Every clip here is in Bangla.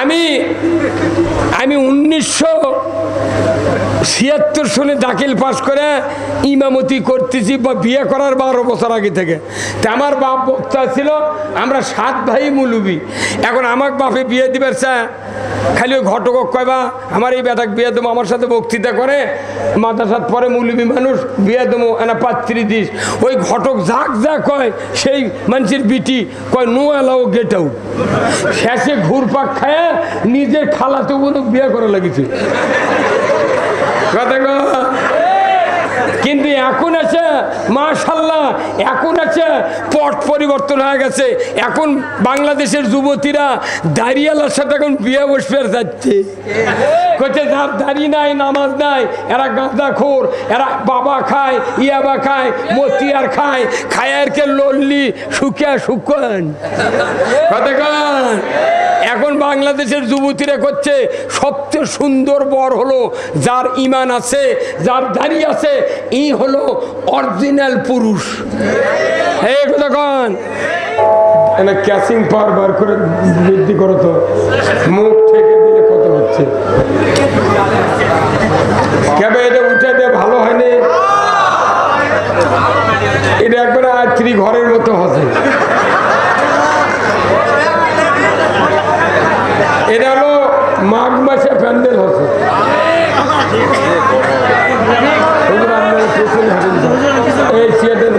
আমি 1976 সালে দাখিল পাস করে ইমামতি করতেছি বা বিয়ে করার 12 বছর আগে থেকে। তা আমার বাপ বক্তা ছিল, আমরা 7 ভাই মুলুবি। এখন আমাকে বাপে বিয়ে দিবে খালি ওই ঘটক কয়বা আমার এই বেটাক বিয়ে দেবো, আমার সাথে বক্তৃতা করে মাদ্রাসাত পরে মুলুবি মানুষ বিয়ে দেবো এনা পাত্রী দিস। ওই ঘটক যাক যা কয় সেই মানুষের বিটি কয় নো অ্যালাউ গেট আউট। শেষে ঘুরপাক খায় নিজের খালাতে বলে বিয়ে করা লাগিছে কথা। কিন্তু এখন আছে মাশাআল্লাহ, এখন আছে পট পরিবর্তন হয়ে গেছে। এখন বাংলাদেশের যুবতীরা দাড়িওয়ালার সাথে এখন বিয়ে বসবে যাচ্ছে। কোথায় যার দাড়ি নাই, নামাজ নাই, এরা গাঁজাখোর, এরা বাবা খায়, ইয়াবা খায়, মতিয়ার খায়, খায়ারকে লল্লি শুকিয়া শুকান কথা। এখন বাংলাদেশের যুবতীরা করছে সবচেয়ে সুন্দর বর হলো যার ঈমান আছে, যার দাড়ি আছে, ই হলো অরিজিনাল পুরুষ। এই কথা কন এনা ক্যাচিং পাওয়ার বার করে বৃদ্ধি করো তো, মুখ থেকে দিলে কত হচ্ছে কেবে এটা উঠে দিয়ে ভালো হয়নি। এটা একবারে আত্রি ঘরের মতো হচ্ছে। এটা হলো মাঘ মাসে প্যান্ডেল হচ্ছে। এই সিয়াটের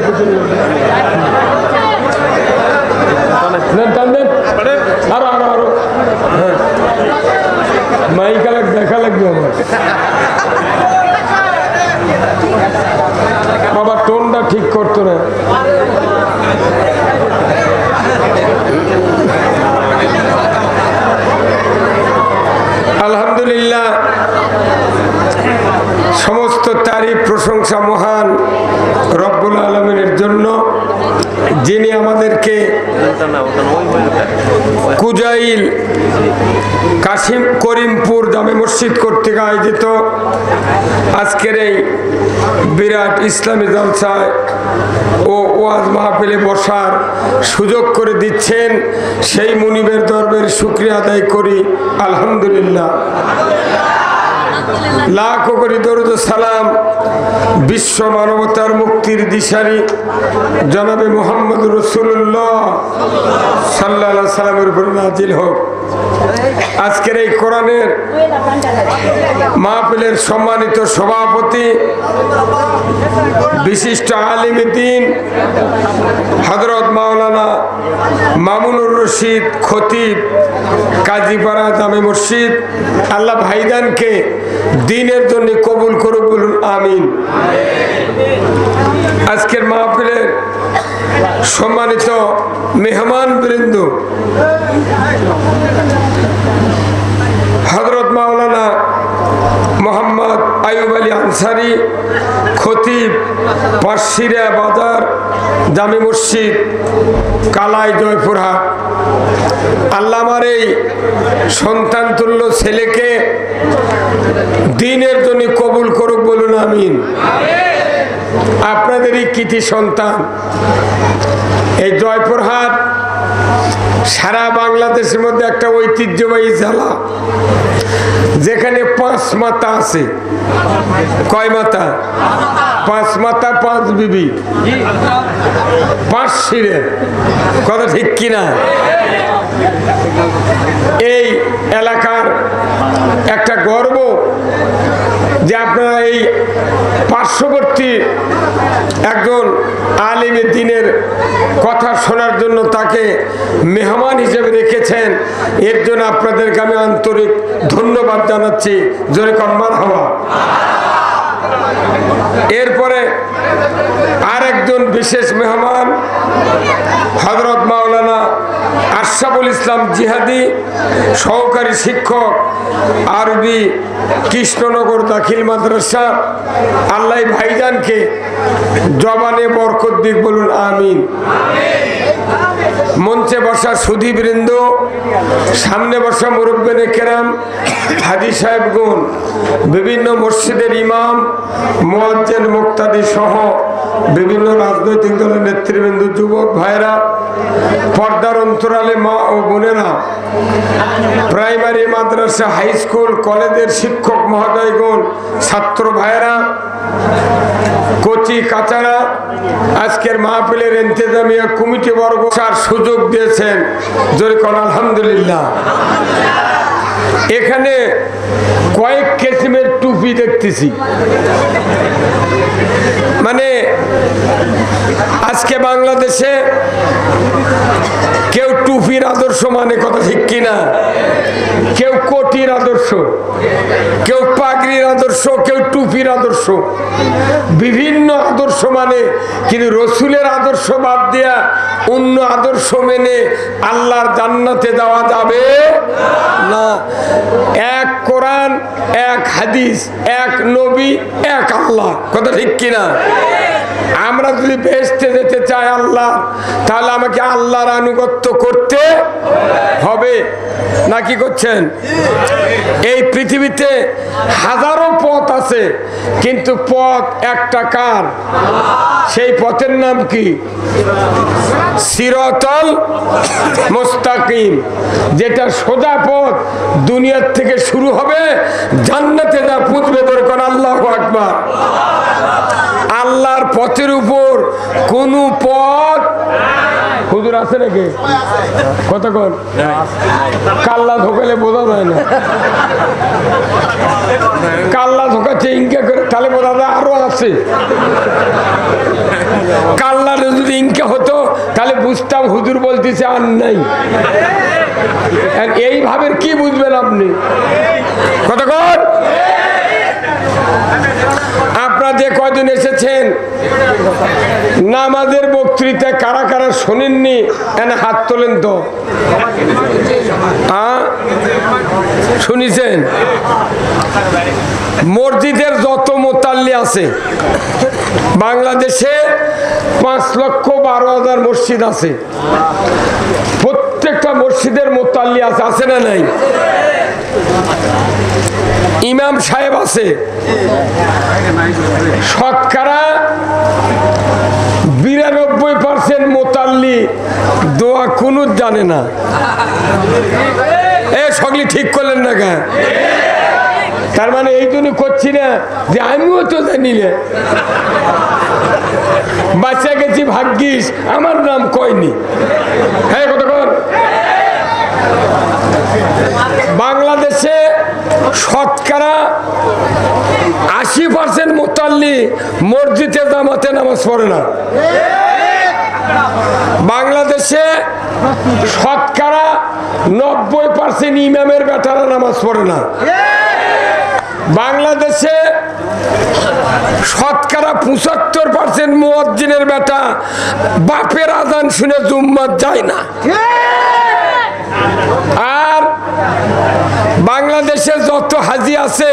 আরো আরো আরো মাইকা দেখা লাগবে আমার বাবা, টোনটা ঠিক করতো না। আলহামদুলিল্লাহ, সমস্ত তারিফ প্রশংসা মহান রব্বুল আলামিনের জন্য, যিনি আমাদেরকে কুজাইল কাশিম করিমপুর জামে মসজিদ কর্তৃক আয়োজিত আজকের এই বিরাট ইসলামী জলসায় ও ওয়াজ মাহফিলে বসার সুযোগ করে দিচ্ছেন। সেই মুনিবের দরবারে শুকরিয়া আদায় করি আলহামদুলিল্লাহ। লাখো কোটি দরুদ ও সালাম বিশ্ব মানবতার মুক্তির দিশারি জনাবে মুহাম্মদ রাসূলুল্লাহ সাল্লাল্লাহু আলাইহি সাল্লামের উপর নাজিল হোক। আজকের এই কোরআনের মাহফিলের সম্মানিত সভাপতি, বিশিষ্ট আলিম দ্বীন হযরত মাওলানা মামুনুর রশিদ খতিব কাজীপাড়া জামে মসজিদ, আল্লাহ ভাইজানকে দ্বীনের জন্য কবুল করুক, বলুন আমিন। আজকের মাহফিলের সম্মানিত মেহমান বৃন্দ, হযরত মাওলানা মোহাম্মদ আইয়ুব আলী আনসারী খতিব পাশিরা বাজার জামে মসজিদ কালাই জয়পুরহাট, আল্লাহ আমার এই সন্তান তুল্য ছেলেকে দ্বীনের জন্য কবুল করুক, বলুন আমিন। আপনাদেরই কৃতি সন্তান। এই জয়পুরহাট সারা বাংলাদেশের মধ্যে একটা ঐতিহ্যবাহী জেলা, যেখানে 5 মাতা আছে। কয় মাতা? 5 মাতা 5 বিবি 5 শিরে, কথা ঠিক কিনা? এই এলাকার একটা গর্ব যে আপনারা এই পার্শ্ববর্তী একজন আলিমে দ্বীনের কথা শোনার জন্য তাকে মেহমান হিসেবে রেখেছেন। এর জন্য আপনাদেরকে আমি আন্তরিক ধন্যবাদ জানাচ্ছি। জোরে কর মারহাবা। এরপরে আর একজন বিশেষ মেহমান হযরত মাওলানা আশরাফুল ইসলাম জিহাদি, সহকারী শিক্ষক আরবি কৃষ্ণনগর দাখিল মাদ্রাসা, আল্লাহ ভাইজানকে জবানে বরকত দিক, বলুন আমিন। মঞ্চে বসা সুধীবৃন্দ, সামনে বসা মুরব্বিনে কেরাম, হাজী সাহেবগণ, বিভিন্ন মসজিদের ইমাম, মুয়াজ্জিন মুক্তাদি সহ বিভিন্ন রাজনৈতিক দলের নেতৃবৃন্দ, যুবক ভাইরা, পর্দার অন্তরালে মা ও বোনেরা, প্রাইমারি, মাদ্রাসা, হাই স্কুল, কলেজের শিক্ষক মহোদয়গণ, ছাত্র ভাইয়েরা, কচি কাচারা, আজকের মাহফিলের ইন্তেজামিয়া কমিটি বর্গ সুযোগ দিয়েছেন, জোরে কোন আলহামদুলিল্লাহ। এখানে কয়েক কিসিমের টুপি দেখতেছি, মানে আজকে বাংলাদেশে কেউ টুপির আদর্শ মানে, কথা ঠিক কিনা, কেউ কোটির আদর্শ, কেউ পাগড়ির আদর্শ, কেউ টুপির আদর্শ, বিভিন্ন আদর্শ মানে, কিন্তু রসুলের আদর্শ বাদ দিয়া অন্য আদর্শ মেনে আল্লাহর জান্নাতে যাওয়া যাবে না। এক কোরআন, এক হাদিস, এক নবী, এক আল্লাহ, কথা ঠিক কিনা। আমরা যদি বেহেশতে যেতে চাই আল্লাহ, তাহলে আমাকে আল্লাহর আনুগত্য করতে হবে, নাকি করছেন? এই পৃথিবীতে হাজারো পথ আছে, কিন্তু পথ একটা কার? সেই পথের নাম কি? সিরাতাল মুস্তাকিম, যেটা সোজা পথ, দুনিয়ার থেকে শুরু হবে, জান্নাতে যা পুঁতবে। দরকার আল্লাহু আকবার। আল্লাহর পথের উপর কোন পথ হুজুর আছে নাকি? কতক্ষণ কাল্লা ধোকালে বোঝা যায় না, কাল্লা ধোকাচ্ছে ইনকা করে, তাহলে বোঝা যায় আরো আছে। কাল্লার যদি ইনকা হতো তাহলে বুঝতাম হুজুর বলতেছে আর নাই। এইভাবে কি বুঝবেন আপনি? কতক্ষণ আপনারা যে কয়দিন এসেছেন, নামাজের বক্তৃতা কারা কারা শোনেননি এনে হাত তোলেন তো। শুনেছেন? মসজিদের যত মুতাল্লি আছে বাংলাদেশে 5,12,000 মসজিদ আছে, প্রত্যেকটা মসজিদের মুতাল্লি আছে, আছে না নাই? ইমাম সাহেব আছে, শতকরা 92% মুতাল্লি দোয়া কুনুত জানে না। সকলে ঠিক করলেন না কেন? তার মানে এই জন্য করছি না যে আমিও তো জানি না, বাচ্চা গেছি ভাগ্যিস আমার নাম কয়নি। হ্যাঁ কতক্ষণ বাংলাদেশে শতকরা 80% মুতাল্লি মসজিদে জামাতে নামাজ পড়ে না। বাংলাদেশে শতকরা 90% ইমামের বেটারা নামাজ পড়ে না। বাংলাদেশে শতকরা 75% মুয়াজ্জিনের বেটা বাপের আজান শুনে জুম্মাত যায় না। আর বাংলাদেশে যত হাজি আছে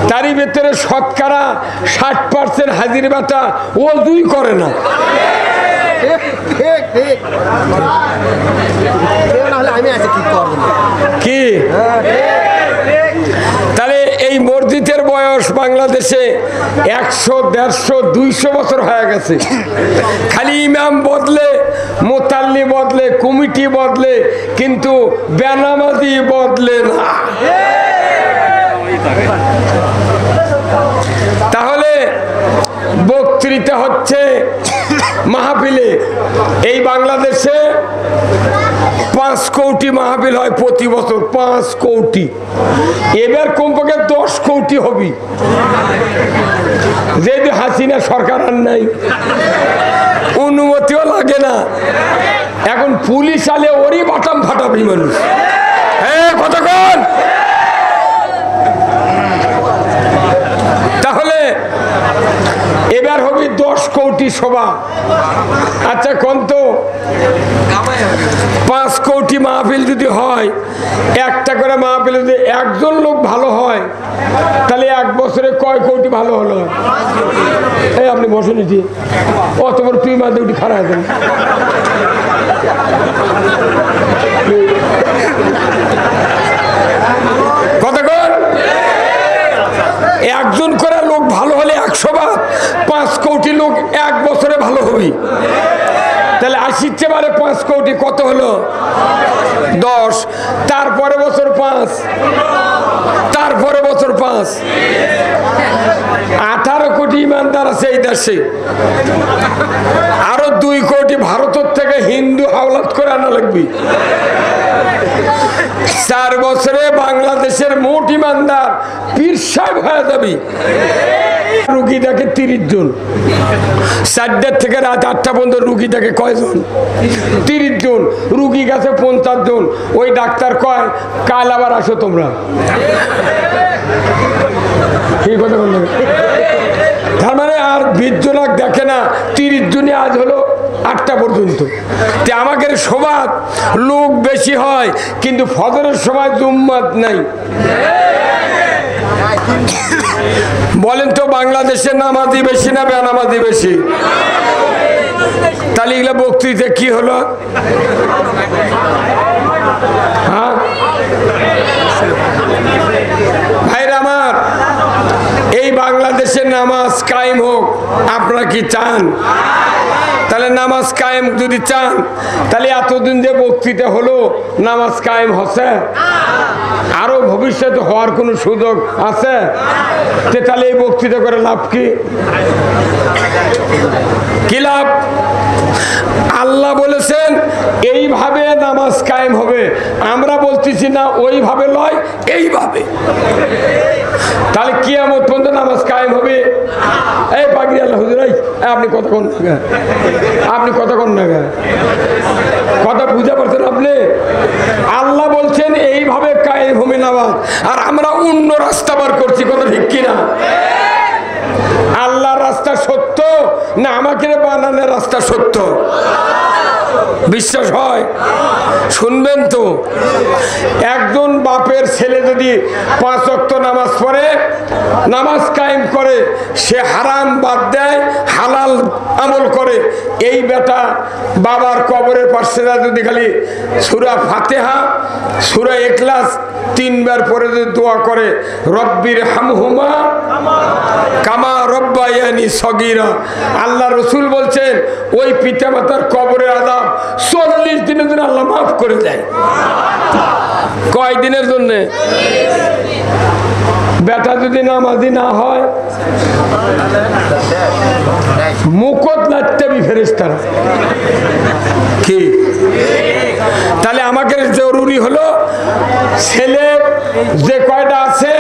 তারই ভেতরে শতকরা 60% হাজির বেটা ওযুই করে না। কি তাহলে এই মসজিদের বয়স বাংলাদেশে 100, 150, 200 বছর হয়ে গেছে। খালি ইমাম বদলে, মুতাল্লি বদলে, কমিটি বদলে, কিন্তু বেনামাজি বদলে না। তাহলে বক্তৃতা হচ্ছে মাহফিলে। এই বাংলাদেশে 5 কোটি মাহফিল হয় প্রতি বছর, 5 কোটি। এবার কমপক্ষে 10 কোটি হবে, যেহেতু হাসিনা সরকার আর নাই, অনুমতিও লাগে না। এখন পুলিশ আলে ওরই বাটাম ফাটাবি মানুষ। হ্যাঁ কতক্ষণ তাহলে এবার হবে 10 কোটি সভা। আচ্ছা কোন তো 5 কোটি মাহফিল যদি হয়, একটা করে মাহফিল যদি একজন লোক ভালো হয়, তাহলে 1 বছরে কয় কোটি ভালো হলো? এই আপনি বসে নিচ্ছি অত বড় তুই মাঝে উঠি খারাপ দেন। কতক্ষণ একজন করে লোক ভালো হলে 100 বার, 5 কোটি লোক 1 বছরে ভালো হবে। তাহলে 80 চেয়ে এবারে 5 কোটি কত হলো 10, তারপরে বছর 5, তারপরে বছর 5, 18 কোটি ইমানদার আছে এই দেশে। আরো 2 কোটি ভারতের থেকে হিন্দু হাওলাত করে আনা লাগবে। 4 বছরে বাংলাদেশের মোট ইমানদার পীর সাহেব হয়ে যাবে। রুগী দেখে 30 জন, 4টার থেকে রাত 8টা পর্যন্ত রুগী দেখে কয়জন? 30 জন। রুগী গেছে 50 জন। ওই ডাক্তার কয় কাল আবার আসো তোমরা। কি কথা বললো? তার মানে আর 20 জন দেখে না, 30 জনই আজ হলো 8টা পর্যন্ত। আমাদের সবার লোক বেশি হয়, কিন্তু ফজরের সময় জুম্মাত নাই। বলেন তো বাংলাদেশের নামাজি বেশি না বেনামাজি বেশি? তাহলে এগুলা বক্তৃতা কি হলো? হ্যাঁ ভাইরা আমার, এই বাংলাদেশের নামাজ কায়েম হোক আপনারা কি চান? তাহলে নামাজ কায়েম যদি চান, তাহলে এতদিন যে বক্তৃতা হলো নামাজ কায়েম হচ্ছে? আরো ভবিষ্যতে হওয়ার কোনো সুযোগ আছে? তাহলে এই বক্তৃতা করে লাভ কি? কি লাভ? আল্লাহ বলেছেন এইভাবে নামাজ কায়েম হবে, আমরা বলতেছি না ওইভাবে লয়, এইভাবে। তাহলে কিয়ামত পর্যন্ত নামাজ কায়েম হবে। এই পাগড়ি আল্লাহ হুজুর, আপনি কতক্ষণ না, আপনি কতক্ষণ না, কথা বুঝতে পারছেন আপনি? আল্লাহ বলছেন এইভাবে কায়েম হবে নামাজ, আর আমরা অন্য রাস্তা বার করছি। কথা ঠিক কিনা? আল্লাহর রাস্তা সত্য না আমাকে বানানোর রাস্তা সত্য? বিশ্বাস হয়? শুনবেন তো, একজন বাপের ছেলে যদি 5 ওয়াক্ত নামাজ পড়ে, নামাজ কায়েম করে, সে হারাম বাদ দেয়, হালাল আমল করে, এই বেটা বাবার কবরের পাশে যদি খালি সূরা ফাতিহা, সূরা ইখলাস 3 বার পরে যদি দোয়া করে, রব্বির হামহুমা কামা রব্বায়ানি সগীরা, আল্লাহ রসুল বলছেন ওই পিতামাতার কবরের আযাব 40 দিনের জন্য আল্লাহ মাফ করে দেয়। কয় দিনের জন্য? বেটা যদি নামাজি না হয়, মুকত লাগতে ফেরেশতারা কি? তাহলে আমাকে জরুরি হলো ছেলে যে কয়টা আছে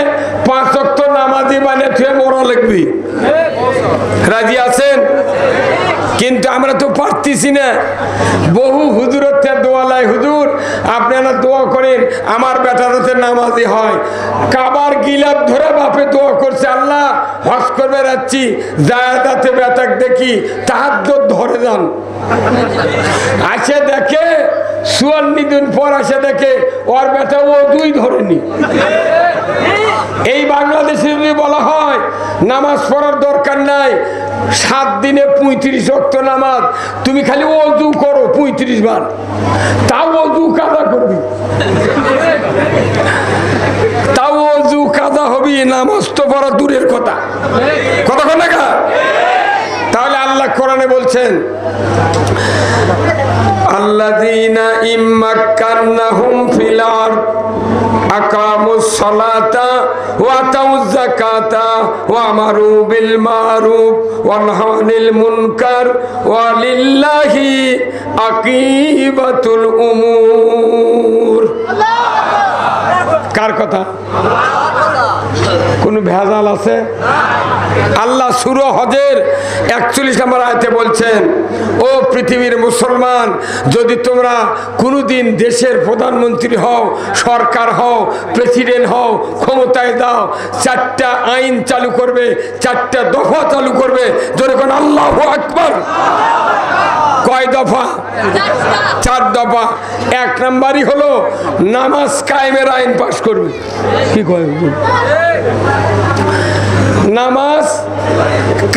5 ওয়াক্ত নামাজি বানিয়ে তুই মরা লাগবি। রাজি আছেন? কিন্তু আমরা তো পারতেছি না। বহু হুজুরের দোয়া লাই, হুজুর আপনারা দোয়া করেন আমার বেটা যাতে নামাজি হয়। কাবার গিলাপ ধরে বাপে দোয়া করছে, আল্লাহ হজ করবে যাচ্ছি, জায়গাতে বেটাক দেখি তাহাজ্জুদ ধরে যান। আসে দেখে 54 দিন পর আসে দেখে ওর বেটা ওযুই ধরেনি। এই বাংলাদেশে যদি বলা হয় নামাজ পড়ার দরকার নাই, 7 দিনে 35 ওয়াক্ত নামাজ, তুমি খালি ওযু করো 35 বার, তাও ওযু কাজা করবি, তাও ওযু কাজা হবি, নামাজ তো পড়া দূরের কথা। কতক্ষণ লাগা? তাহলে আল্লাহ কোরআনে বলছেন আল্লাযীনা ইম্মাক্কারনাহুম ফিল আরদ আকামুস সালাতা ওয়া আতাউয যাকাতা ওয়া আমারু বিল মারুফ ওয়া নাহাউ আনিল মুনকার ওয়া লিল্লাহি আকিবাতুল উমুর। কার কথা? কোন ভেজাল আছে? আল্লাহ সূরা হজের 41 নম্বর আয়াতে বলছেন, ও পৃথিবীর মুসলমান, যদি তোমরা কোনোদিন দেশের প্রধানমন্ত্রী হও, সরকার হও, প্রেসিডেন্ট হও, ক্ষমতায় দাও, 4টা আইন চালু করবে, 4টা দফা চালু করবে। যখন আল্লাহু আকবার। কয় দফা? 4 দফা। 1 নম্বরই হলো নামাজ কায়েমের আইন পাশ করবে। কি কয়? নামাজ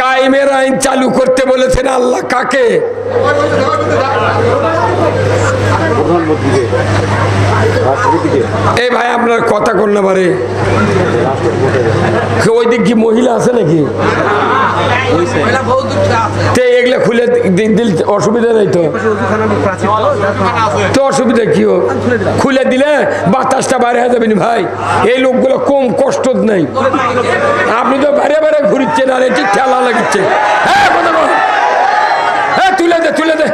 কায়েমের আইন চালু করতে বলেছেন আল্লাহ। কাকে? এই ভাই আপনার কথা কর না পারে, ওই দিক কি মহিলা আছে নাকি? এগুলা খুলে দিল অসুবিধা নেই তো? তো অসুবিধা কি হোক, খুলে দিলে বাতাসটা বাইরে হয়ে যাবে ভাই। এই লোকগুলো কম কষ্ট নেই, আপনি তো বাইরে বাইরে ঘুরিচ্ছেন আর এটি ঠেলা লাগিচ্ছে। হ্যাঁ কথা বল, হ্যাঁ তুলে দে তুলে দে।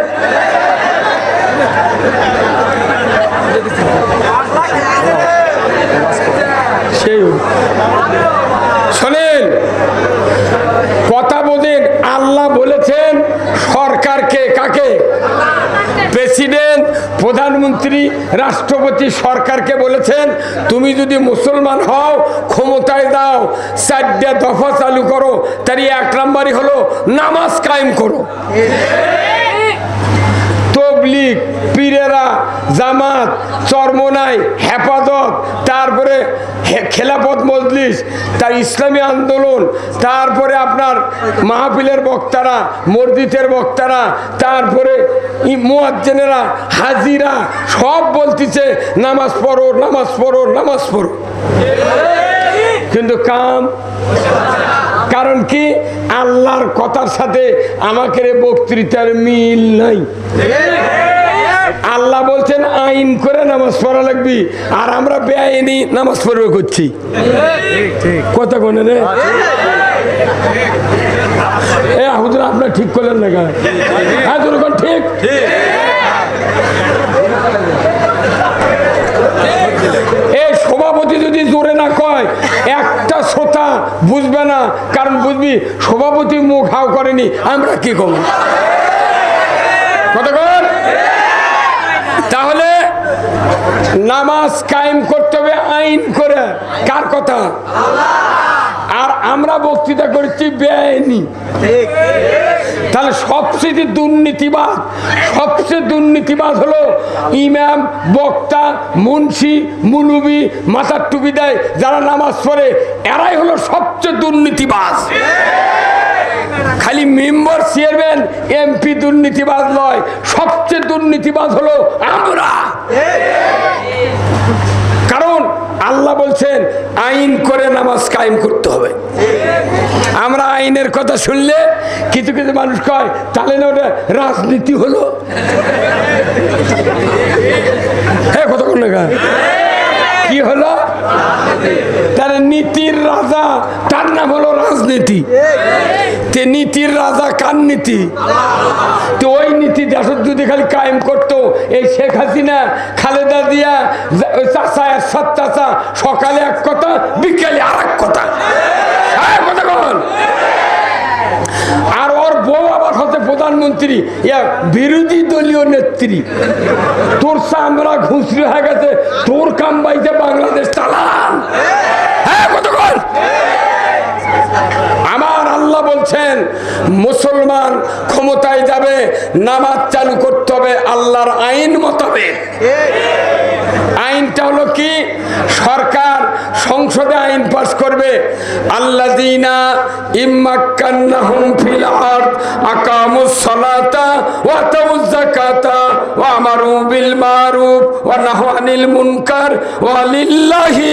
সেই শোনেন কথা বোঝেন, আল্লাহ বলেছেন সরকারকে, কাকে? প্রেসিডেন্ট, প্রধানমন্ত্রী, রাষ্ট্রপতি সরকারকে বলেছেন তুমি যদি মুসলমান হও ক্ষমতায় দাও, 4টা দফা চালু করো। তার 1 নম্বরই হলো নামাজ কায়েম করো। তবলিগ, পীরেরা, জামাত, চরমনাই, হেফাজত, তারপরে খেলাফত মজলিস, তার ইসলামী আন্দোলন, তারপরে আপনার মাহফিলের বক্তারা, মসজিদের বক্তারা, তারপরে মুয়াজ্জিনেরা, হাজিরা সব বলতেছে নামাজ পড়ো নামাজ পড়ো নামাজ পড়ো, কিন্তু কাম। কারণ কি? আল্লাহর কথার সাথে আমাকে বক্তৃতার মিল নাই। আল্লাহ বলছেন আইন করে নামাজ পড়া লাগবে, আর আমরা বেআইনি নামাজ পড়বে করছি। কথা কোনে রে? হুজুর আপনার ঠিক করলেন না? হ্যাঁ ঠিক। এই সভাপতি যদি জোরে না কয় একটা শ্রোতা বুঝবে না, কারণ বুঝবি সভাপতি মুখ হাও করেনি, আমরা কি করব? কতক্ষণ? তাহলে নামাজ কায়েম করতে হবে আইন করে। কার কথা? আর আমরা বক্তৃতা করছি বেআইনি। তাহলে সবচেয়ে দুর্নীতিবাজ হলো ইমাম, বক্তা, মুন্সি, মুলুবি, মাথার টুপি দেয় যারা নামাজ পড়ে, এরাই হলো সবচেয়ে দুর্নীতিবাজ। খালি মেম্বার, চেয়ারম্যান, এমপি দুর্নীতিবাজ নয়, সবচেয়ে দুর্নীতিবাজ হলো আমরা। কারণ আল্লাহ বলছেন আইন করে নামাজ কায়েম করতে হবে। আমরা আইনের কথা শুনলে কিছু কিছু মানুষ কয় তাহলে না ওটা রাজনীতি হলো। হ্যাঁ কথা কোন কি হলো? তার নীতির রাজা, তার নাম হলো রাজনীতি। তে নীতির রাজা কার নীতি? তো ওই নীতি দেশ যদি খালি কায়েম করতো, এই শেখ হাসিনা, খালেদা জিয়া, চাচা এরশাদ চাচা সকালে এক কথা, বিকেলে আর এক কথা। আর ওর বউ আবার হচ্ছে প্রধানমন্ত্রী, বিরোধী দলীয় নেত্রী। তোর চামড়া ঘুষরি হয়ে গেছে, তোর কাম বাইতে বাংলাদেশ চালান। হ্যাঁ কতক্ষণ? আমার আল্লাহ বলছেন মুসলমান ক্ষমতায় যাবে, নামাজ চালু করতে হবে আল্লাহর আইন মোতাবেক। আইনটা হলো কি? সরকার সংসদে আইন পাস করবে, আল্লাযীনা ইম্মাক্কান্নাহুম ফিল আরদ আকামুস সালাতা ওয়া আতাউয যাকাতা ওয়া আমারু বিল মারুফ ওয়া নাহু আনিল মুনকার ওয়া লিল্লাহি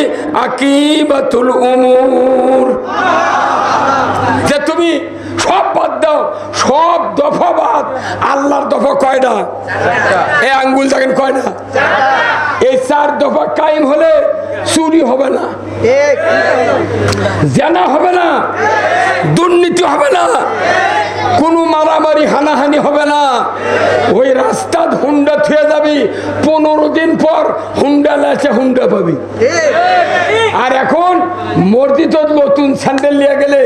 আকিবাতুল উমুর। যে তুমি সব বাদ দাও, সব দফা বাদ। আল্লাহর দফা কয়টা? এই আঙ্গুল দেখেন কয়টা? এই 4 দফা কায়েম হলে চুরি হবে না, জেনা হবে না, দুর্নীতি হবে না, কোনো মারামারি হানাহানি হবে না। ওই রাস্তা হুন্ডা থুয়ে যাবি, 15 দিন পর হুন্ডা লেছে হুন্ডা পাবি। আর এখন মসজিদ নতুন স্যান্ডেল নিয়ে গেলে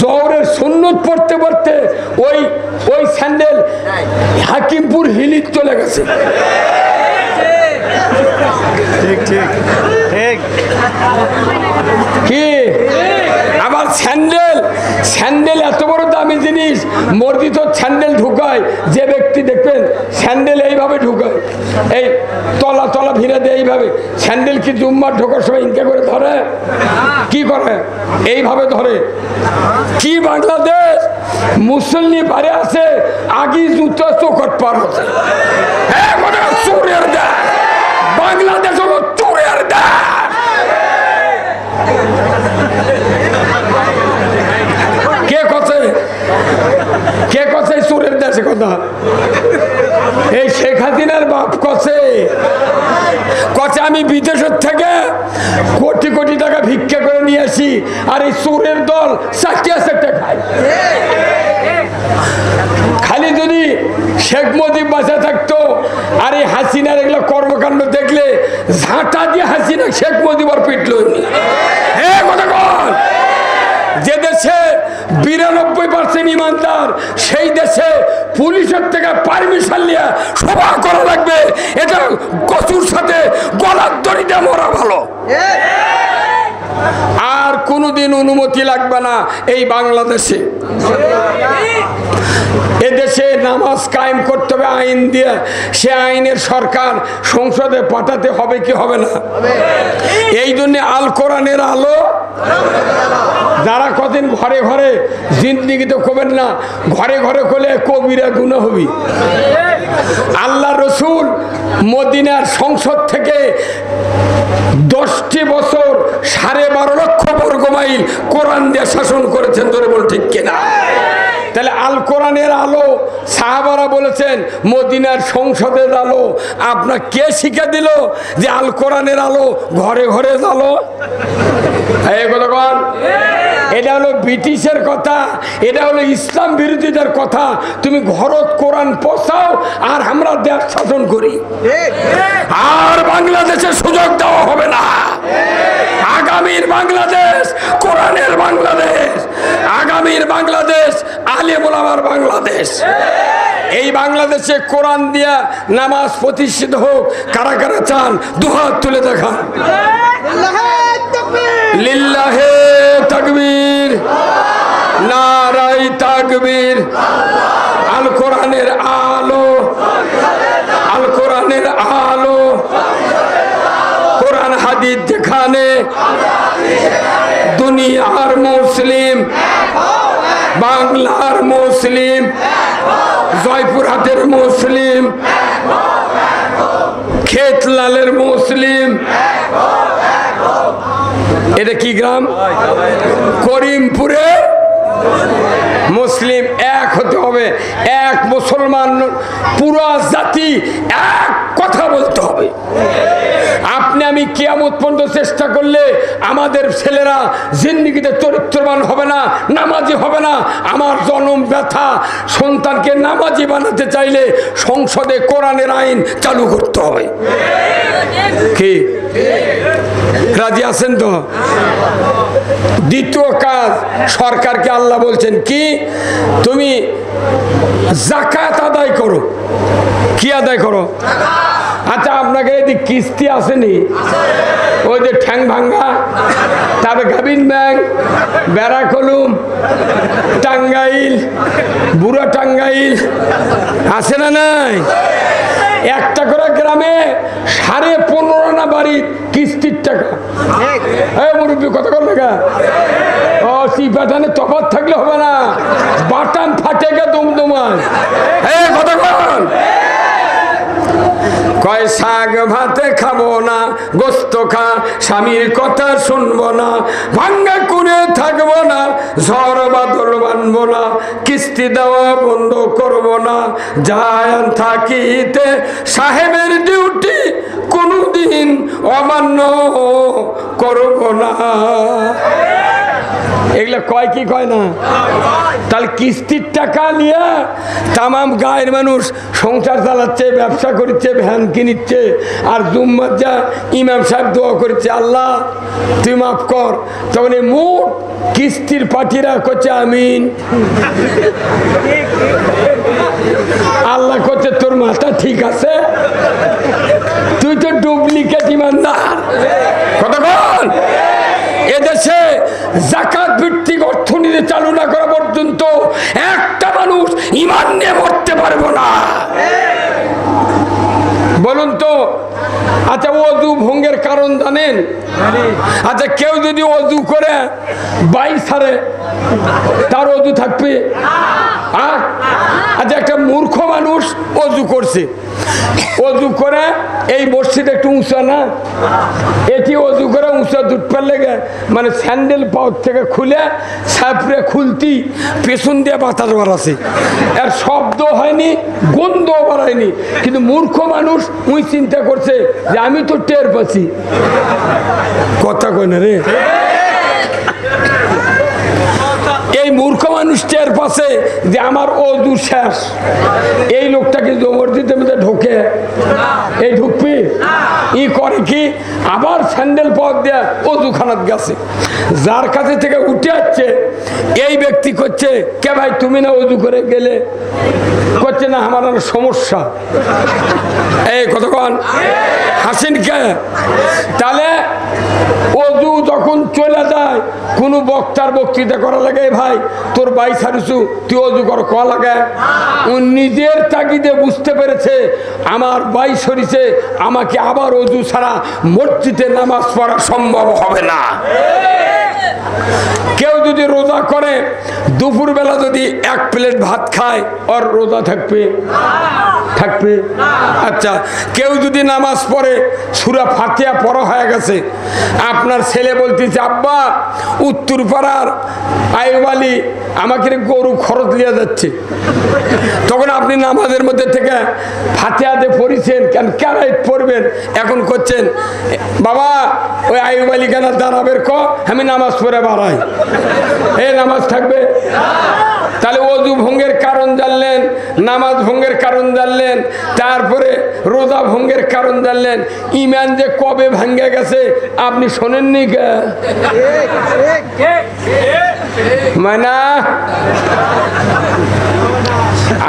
জোহরের সুন্নত পড়তে পড়তে ওই স্যান্ডেল হাকিমপুর হিলিত চলে গেছে। কি আবার স্যান্ডেল এত বড় দামি জিনিস, মসজিদ স্যান্ডেল ঢুকায় যে ব্যক্তি দেখবেন স্যান্ডেল এইভাবে ঢুকায়, এই তলা তলা ভিড়ে দেয় এইভাবে। স্যান্ডেল কি জুম্মার ঢোকার সময় ইনকে করে ধরে? কি করে? এইভাবে ধরে। কি বাংলাদেশ? মুসল্লি পারে আছে, আগে জুতো চোখট পার হচ্ছে। হ্যাঁ চোরের দেয় বাংলাদেশ হলো চোরের দেশ। কে কছে চোরের দেশে কথা? এই শেখ হাসিনার বাপ কছে আমি বিদেশের থেকে কোটি কোটি টাকা ভিক্ষা করে নিয়ে আসি, আর এই চোরের দল চারটে খায়। খালি যদি শেখ মুজিব বাঁচা থাকতো আর এই হাসিনার এগুলো কর্মকাণ্ড দেখলে ঝাঁটা দিয়ে হাসিনা শেখ মুজিব আর পিটল। যে দেশে 92% ইমানদার, সেই দেশে পুলিশের থেকে পারমিশন নিয়ে সভা করা লাগবে, এটা কচুর সাথে গলার দড়িতে মরা ভালো। আর কোনোদিন অনুমতি লাগবে না এই বাংলাদেশে। এদেশে নামাজ কায়েম করতে হবে আইন দিয়ে, সে আইনের সরকার সংসদে পাঠাতে হবে কি হবে না? এই জন্য আল কোরআনের আলো যারা কদিন ঘরে ঘরে জিন্দিগিতে করবেন না, ঘরে ঘরে করলে কবিরা গুনাহ হবি। আল্লাহ রসুল মদিনার সংসদ থেকে 10টি বছর 12.5 লক্ষ বর্গ মাইল কোরআন দিয়ে শাসন করেছেন, ধরে বল ঠিক কিনা? তাহলে আল কোরআনের আলো সাহাবারা বলেছেন মদিনার সংসদের আলো। আপনার কে শিখে দিল যে আল কোরআনের আলো ঘরে ঘরে জ্বালো? এটা হলো ব্রিটিশের কথা, এটা হলো ইসলাম বিরোধীদের কথা। তুমি ঘরত কোরআন পৌঁছাও আর আমরা দেশ শাসন করি, আর বাংলাদেশের সুযোগ দেওয়া হবে না। আগামীর বাংলাদেশ কোরআনের বাংলাদেশ, আগামীর বাংলাদেশ আলেম ওলামার বাংলাদেশ। এই বাংলাদেশে কোরআন দিয়া নামাজ প্রতিষ্ঠিত হোক। কারা কারা চান দুহাত তুলে দেখান। লিল্লাহে তাকবীর, নারায়ে তাকবীর। আল কোরআনের আলো, আল কোরআনের আলো, কোরআন হাদিস যেখানে দুনিয়ার মুসলিম, বাংলার মুসলিম, জয়পুরহাটের মুসলিম, খেতলালের মুসলিম। এটা কি গ্রাম? করিমপুরে মুসলিম এক হতে হবে, এক মুসলমান, পুরো জাতি এক কথা বলতে হবে। আপনি আমি কিয়ামত পর্যন্ত চেষ্টা করলে আমাদের ছেলেরা জিন্দেগিতে চরিত্রবান হবে না, নামাজি হবে না। আমার জনম ব্যথা, সন্তানকে নামাজি বানাতে চাইলে সংসদে কোরআনের আইন চালু করতে হবে। কি রাজি আছেন তো? দ্বিতীয় কাজ, সরকারকে আল্লাহ বলছেন কি, তুমি যাকাত আদায় করো। কি আদায় করো? আচ্ছা, আপনাকে এদিক কিস্তি আসেনি? ওই যে ঠ্যাং ভাঙ্গা, তারপরে গাবিন ব্যাংক, বেড়াকলুম, টাঙ্গাইল, বুড়া টাঙ্গাইল আছে না নাই? একটা করে গ্রামে 15.5 আনা বাড়ির কিস্তির টাকা। মুরব্বী কত করে টাকা? ও সিপাটানে তফাৎ থাকলে হবে না, বাটাম ফাটে গে দুমদুমান। কত কর? কয় শাক ভাতে খাবো না, গোস্ত খা, স্বামীর কথা শুনবো না, ভাঙ্গা করে থাকবো না, ঝড় বাদল মানবো না, কিস্তি দেওয়া বন্ধ করবো না, যায় থাকিতে সাহেবের ডিউটি কোনদিন অমান্য করবো না। এগুলা কয় কি কয় না? তাহলে কিস্তির টাকা নিয়ে তামাম গায়ের মানুষ সংসার চালাচ্ছে, ব্যবসা করছে, ভ্যান কিনিচ্ছে, আর জুম্মার যা ইমাম সাহেব দোয়া করছে, আল্লাহ তুই মাফ কর। তখন এই মোট কিস্তির পার্টিরা করছে আমিন। আল্লাহ করছে তোর মাথা ঠিক আছে, তুই তো ডুপ্লিকেট ইমানদার। কতক্ষণ? এদেশে যাকাত ভিত্তিক অর্থনীতি চালু না করা পর্যন্ত একটা মানুষ ঈমান নিয়ে মরতে পারবো না। বলুন তো। আচ্ছা, অজু ভঙ্গের কারণ জানেন? আচ্ছা, কেউ যদি অজু করে বাই ছাড়ে, তার অজু থাকবে? আচ্ছা, একটা মূর্খ মানুষ অজু করছে, অজু করে এই মসজিদ একটু উঁচা না, এটি অজু করে উঁচা দুধ লেগে মানে স্যান্ডেল পাওয়ার থেকে খুলে সাপড়ে খুলতি পেছন দিয়ে বাতাস বাড়াছে, এর শব্দ হয়নি, গন্ধ বাড়ায়নি, কিন্তু মূর্খ মানুষ উই চিন্তা করছে যে আমি তো টের পাচ্ছি। কথা কয় না রে? এই মূর্খ মানুষ টের পাচ্ছে যে আমার অজু শেষ। এই লোকটাকে জবরদস্তির মধ্যে ঢোকে, এই ঢুকবি ই করে কি আবার স্যান্ডেল পথ দেয়া অজু খানাত গেছে, যার কাছে থেকে উঠে আসছে এই ব্যক্তি করছে, কে ভাই তুমি না অজু করে গেলে? করছে না, আমার আর সমস্যা। এই কতক্ষণ হাসিন কে? তাহলে অজু যখন চলে যায়, কোনো বক্তার বক্তৃতা করা লাগে, ভাই তোর বাই সারুসু তুই অজু কর ক লাগে? ও নিজের তাগিদে বুঝতে পেরেছে আমার বাই সরিছে, আমাকে আবার অজু ছাড়া মসজিদে নামাজ পড়া সম্ভব হবে না। কেউ যদি রোজা করে, দুপুরবেলা যদি এক প্লেট ভাত খায়, ওর রোজা থাকবে? থাকবে। আচ্ছা, কেউ যদি নামাজ পড়ে, সূরা ফাতিহা পড়া হয়ে গেছে, আপনার ছেলে বলতেছে আব্বা উত্তর পাড়ার আইয়ুব আলী আমাকে গরু খরচ নিয়ে যাচ্ছে, তখন আপনি নামাজের মধ্যে থেকে ফাতিহা দিয়ে পড়েছেন, কেন কেরাই পড়বেন, এখন করছেন বাবা ওই আইয়ুব আলী কেন দাঁড়াবের ক আমি নামাজ পড়ে বাড়াই, এই নামাজ থাকবে? তাহলে অজু ভঙ্গের কারণ জানলেন, নামাজ ভঙ্গের কারণ জানলেন, তারপরে রোজা ভঙ্গের কারণ জানলেন, ইমান যে কবে ভাঙ্গে গেছে আপনি শোনেননি কে? মানে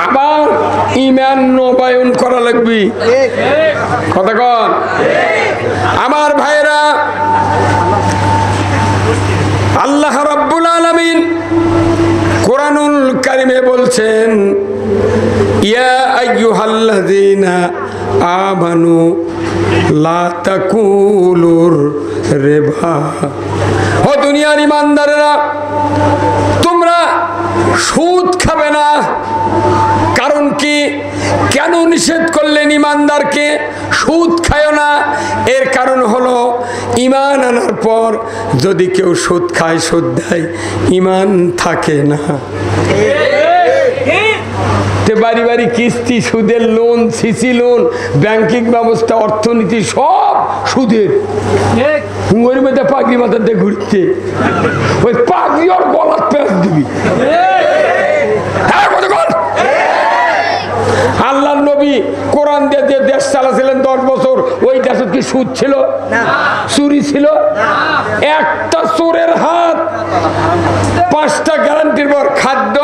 আবার ইমান নবায়ন করা লাগবে। কথা কন আমার ভাইরা, আল্লাহ রাব্বুল আলামিন কোরআনুল কারিমে বলছেন, ইয়া আইয়ুহাল্লাযীনা আমানু লা তাকুলুর রিবা। ও দুনিয়ার ইমানদারেরা, তোমরা সুদ খাবে না। কারণ কি? কেন নিষেধ করলেন ইমানদারকে সুদ খায় না? এর কারণ হলো ইমান আনার পর যদি কেউ সুদ খায়, সুদ দেয়, ইমান থাকে না। বাড়ি বাড়ি কিস্তি, সুদের লোন, সিসি লোন, ব্যাংকিং ব্যবস্থা, অর্থনীতি সব সুদের। ওর মধ্যে পাগড়ি মাথাতে ঘুরছে, ওই পাগড়ি ওর গলার পেঁচ দিবি। আল্লাহর নবী কোরআন দিয়ে যে দেশ চালাছিলেন 10 বছর, ওই দেশে কি সুদ ছিল? চুরি ছিল? একটা চোরের হাত 5টা গ্যারান্টির পর খাদ্য,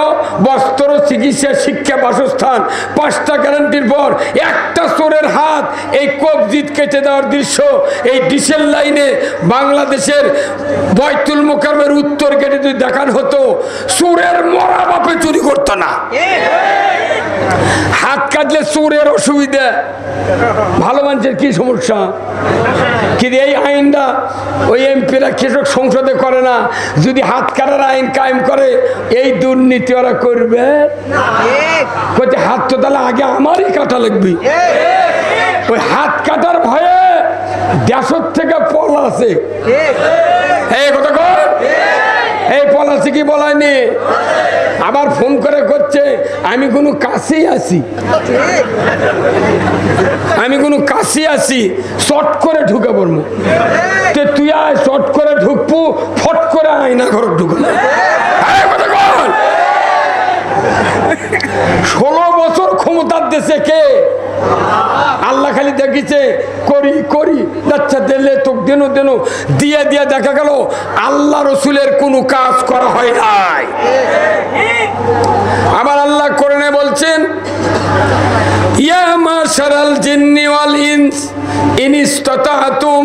বস্ত্র, চিকিৎসা, শিক্ষা, বাসস্থান, 5টা গ্যারান্টির পর একটা চোরের হাত এই কবজিত কেটে দেওয়ার দৃশ্য এই ডিসেল লাইনে বাংলাদেশের বাইতুল মোকাররমের উত্তর গেটে যদি দেখানো হতো, চোরের মরা বাপে চুরি করতো না। হাত কাটলে চোরের অসুবিধা, ভালো মানুষের কি সমস্যা? কিন্তু এই আইনটা ওই এমপিরা কৃষক সংসদে করে না। যদি হাত কাটার আইন কায়েম করে, এই দুর্নীতি ওরা করবে। হাত তো তাহলে আগে আমারই কাটা লাগবে। ওই হাত কাটার ভয়ে দেশের থেকে পলাছে। এই কথা কর, এই পলাছে কি বলায়নি? আবার ফোন করে করছে আমি কোনো কাছেই আছি, আমি কোনো কাছে আছি, চট করে ঢুকে পড়বো। তুই আয়, চট করে ঢুকবো, ফট করে আয়না ঘর ঢুকবো। 16 বছর ক্ষমতার দেশে কে? আল্লাহ খালি দেখিছে করি করি যাচ্ছে, দিলে তো দেনো দেনো দিয়ে দিয়ে দেখা গেল আল্লাহ রসুলের কোনো কাজ করা হয় নাই। আবার আল্লাহ কোরআনে বলছেন, ইয়া মাশারাল জিন্নি ওয়াল ইনস ইনিস্তাতাতুম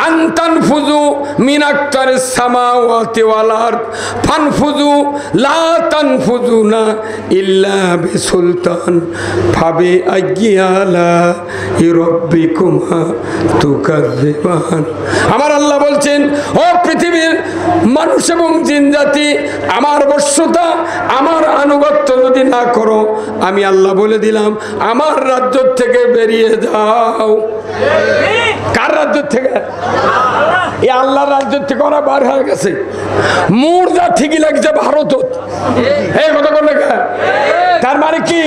আন তানফুযু মিন আকতারিস সামাওয়াতি ওয়াল আরদ ফানফুযু লা তানফুযুনা ইল্লা বিসুলতান ফাবি আইয়ি আলাই রাব্বিকুমা তুকাযযিবান। আমার আল্লাহ বলছেন, ও পৃথিবীর মানুষ এবং জিন জাতি, আমার বশ্যতা আমার আনুগত্য যদি না করো, আমি আল্লাহ বলে দিলাম আমার রাজ্য থেকে বেরিয়ে যাও। কার রাজ্য থেকে? এই আল্লাহর রাজ্য থেকে ওরা বার হয়ে গেছে। মুর্দা ঠিকই লাগছে ভারত, এই কথা বলে। তার মানে কি?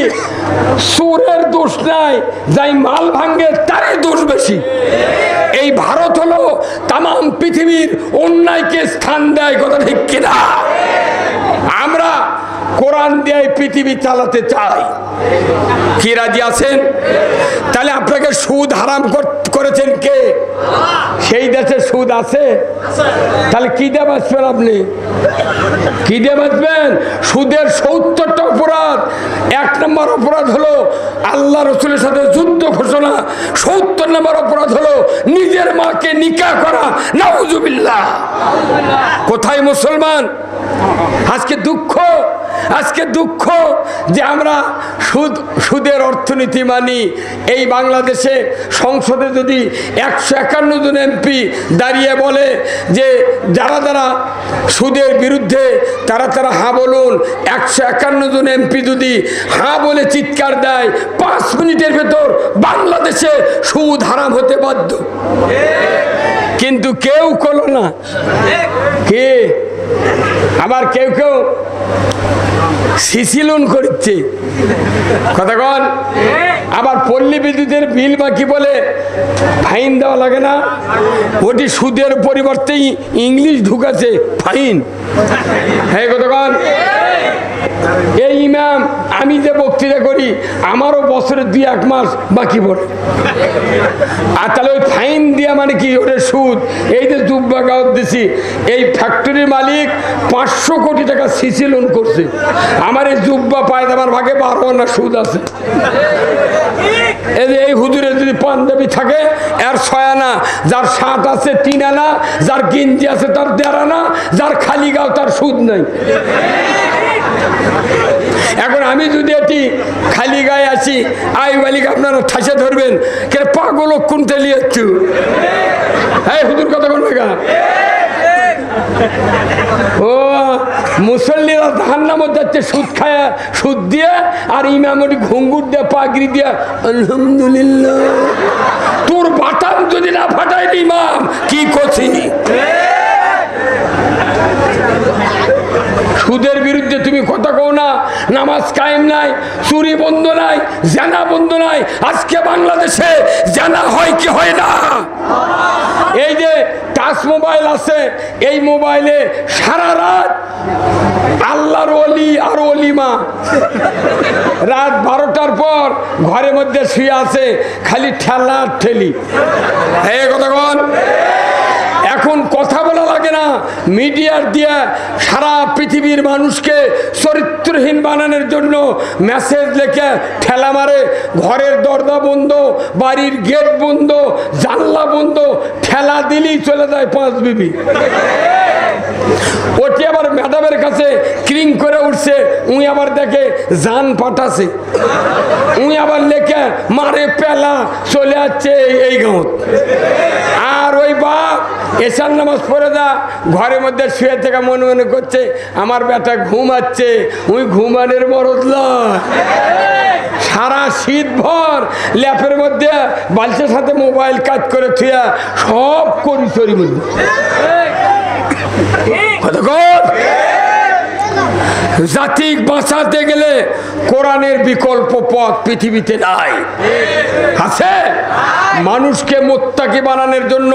সুরের দোষ নাই, যাই মাল ভাঙ্গে তারই দোষ বেশি। এই ভারত হলো তাম পৃথিবীর অন্যায়কে স্থান দেয়, কথা ঠিক কিনা? আমরা কোরআন দিয়ে পৃথিবী চালাতে চাই। কি রাজি আছেন? তাহলে আপনাকে সুদ হারাম করেছেন কে? সেই দেশে সুদ আছে? তাহলে কি দিয়ে বাঁচবেন আপনি? কি দিয়ে বাঁচবেন? সুদের ৭০টা অপরাধ। ১ নম্বর অপরাধ হলো আল্লাহ রসুলের সাথে যুদ্ধ ঘোষণা। ৭০ নম্বর অপরাধ হলো নিজের মাকে নিকাহ করা। নাউজুবিল্লাহ। কোথায় মুসলমান? আজকে দুঃখ, আজকে দুঃখ যে আমরা সুদের অর্থনীতি মানি। এই বাংলাদেশে সংসদে যদি ১৫১ জন এমপি দাঁড়িয়ে বলে যে যারা যারা সুদের বিরুদ্ধে তারা তারা হা বলুন, ১৫১ জন এমপি যদি হা বলে চিৎকার দেয়, ৫ মিনিটের ভেতর বাংলাদেশে সুদ হারাম হতে বাধ্য। কিন্তু কেউ করলো না। কে? আবার কেউ কেউ সিসি লোন করছে, কথা কন। আবার পল্লী বিদ্যুতের বিল বাকি বলে ফাইন দেওয়া লাগে না, ওটি সুদের পরিবর্তে ইংলিশ ঢুকাছে ফাইন। হ্যাঁ, কথা কন। এই ইমাম, আমি যে বক্তৃতা করি আমারও বছরে ২-১ মাস বাকি পড়ে। আর তাহলে ওই ফাইন দিয়া মানে কি? ওটা সুদ। এই যে জুব্বা গাঁত দিছি, এই ফ্যাক্টরির মালিক ৫০০ কোটি টাকা সিসি লোন করছে। আমার এই জুব্বা পায়দামার ভাগে ১২ আনা সুদ আছে। এই যে এই হুজুরের যদি পাঞ্জাবি থাকে এর ৬ আনা, যার শার্ট আছে ৩ আনা, যার গেঞ্জি আছে তার ১.৫ আনা, যার খালি গাও তার সুদ নাই। এখন আমি যদি এটি খালি গায়ে আসি, আই বালিক আপনারা ঠাসে ধরবেন, কে পাগল কোনটা নিয়ে একটু। হ্যাঁ হুজুর, কথা বলবে গা। ও মুসল্লিরা জাহান্নামে যাচ্ছে সুদ খায়, সুদ দিয়ে। আর ইমাম ওটি ঘুঙ্গুর দিয়ে পাগড়ি দিয়ে আলহামদুলিল্লাহ। তোর বাটাম যদি না ফাটায় ইমাম কি করছি? সুদের বিরুদ্ধে তুমি কথা কও না। নামাজ কায়েম নাই, চুরি বন্ধ নাই, জানা বন্ধ নাই। আজকে বাংলাদেশে জানা হয় কি হয় না? এই যে টাচ মোবাইল আছে, এই মোবাইলে সারা রাত আল্লাহর ওলি আর ওলিমা রাত 12টার পর ঘরের মধ্যে শুয়ে আছে, খালি ঠেলা ঠেলি। এই কথা কন। এখন কথা বলা লাগে না, মিডিয়ার দিয়ে সারা পৃথিবীর মানুষকে চরিত্রহীন বানানোর জন্য মেসেজ লেখে ঠেলা মারে। ঘরের দরজা বন্ধ, বাড়ির গেট বন্ধ, জানলা বন্ধ, ঠেলা দিলেই চলে যায় 5 বিবি। ওটি আবার ম্যাডামের কাছে ক্রিং করে উঠছে, উই আবার দেখে জান পাঠাছে, উই আবার লেখে মারে পেলা চলে যাচ্ছে এই গাঁত। আর ওই বাপ এশার নামাজ পড়ে যা ঘরের মধ্যে শুয়ে থেকে মনে মনে করছে আমার বেটা ঘুমাচ্ছে, উই ঘুমানের মরদ লয়। সারা শীত ভর ল্যাপের মধ্যে বালতির সাথে মোবাইল কাজ করে থুয়া সব করি চুরির মধ্যে। জাতি বাঁচাতে গেলে কোরআনের বিকল্প পথ পৃথিবীতে নাই। আছে? মানুষকে মুত্তাকি বানানোর জন্য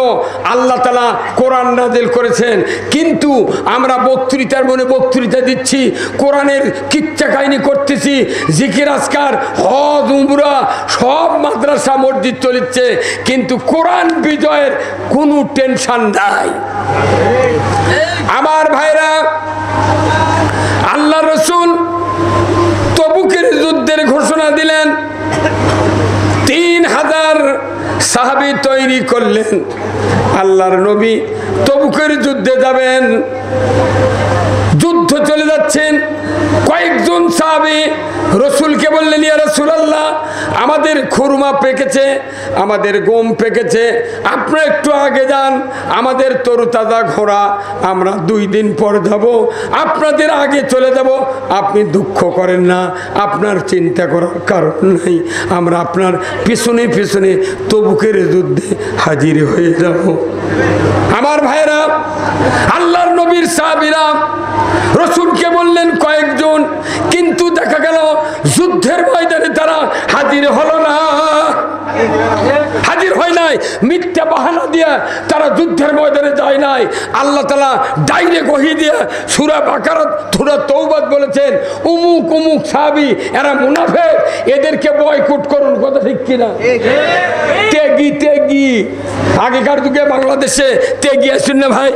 আল্লাহ তাআলা কোরআন নাযিল করেছেন। কিন্তু আমরা বক্তৃতার মনে বক্তৃতা দিচ্ছি, কোরআনের কিচ্ছা কাহিনী করতেছি, জিকির আজকার, হজ উমরা সব মাদ্রাসা মসজিদ চলছে, কিন্তু কোরআন বিজয়ের কোনো টেনশন নাই। আমার ভাইরা, আল্লাহ রসুল তবুকের যুদ্ধের ঘোষণা দিলেন। 3000 সাহাবী সাহাবী তৈরি করলেন। আল্লাহর নবী তবুকের যুদ্ধে যাবেন, যুদ্ধ চলে যাচ্ছেন। কয়েকজন সাহাবী রসুলকে বললেন, ইয়া রাসূলুল্লাহ, আমাদের খুরমা পেকেছে, আমাদের গম পেকেছে, আপনারা একটু আগে যান, আমাদের তরুতাজা ঘোড়া, আমরা 2 দিন পর যাব, আপনাদের আগে চলে যাব, আপনি দুঃখ করেন না, আপনার চিন্তা করার কারণ নাই, আমরা আপনার পিছনে পিছনে তবুকের যুদ্ধে হাজির হয়ে যাব। আমার ভাইরা, আল্লাহর নবীর সাহাবীরা রসুলকে বললেন কয়েকজন, কিন্তু দেখা গেল যুদ্ধের ময়দানে তারা হাজির হলো না, হাজির হয় নাই। মিথ্যা বাহানা দিয়ে তারা যুদ্ধের ময়দানে যায় নাই। আল্লাহ তাআলা ডাইরেক্ট ওহী দিয়ে সূরা বাকারা সূরা তাওবা বলেছেন, উমুক উমুক সাহাবী এরা মুনাফিক, এদেরকে বয়কট করুন। কথা ঠিক কিনা? তেগি তেগি আগেকার যুগে বাংলাদেশে তেগি আসেন না ভাই,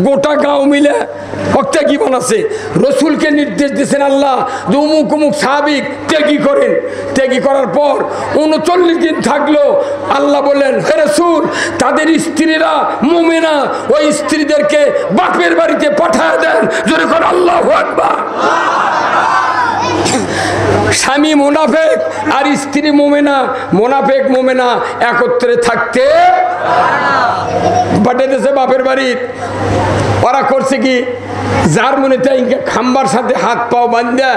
গোটা গাঁও মিলে তেগি বানাচ্ছে। রসুলকে নির্দেশ দিয়েছেন আল্লাহ, যে উমুক উমুক সাহাবী তেগি করেন। তেগি করার পর 39 দিন থাকলো। আল্লাহ বললেন, হে রাসূল, তাদের স্ত্রীরা মুমিনা, ওই স্ত্রীদেরকে বাপের বাড়িতে পাঠায় দেন। জোরে করে আল্লাহু আকবার। স্বামী মুনাফিক আর স্ত্রী মুমিনা, মুনাফিক মুমিনা একত্রে থাকতে পাঠাইতেছে বাপের বাড়ির। ওরা করছে কি, জার্মানিতে খাম্বার সাথে হাত পাও বান্ধা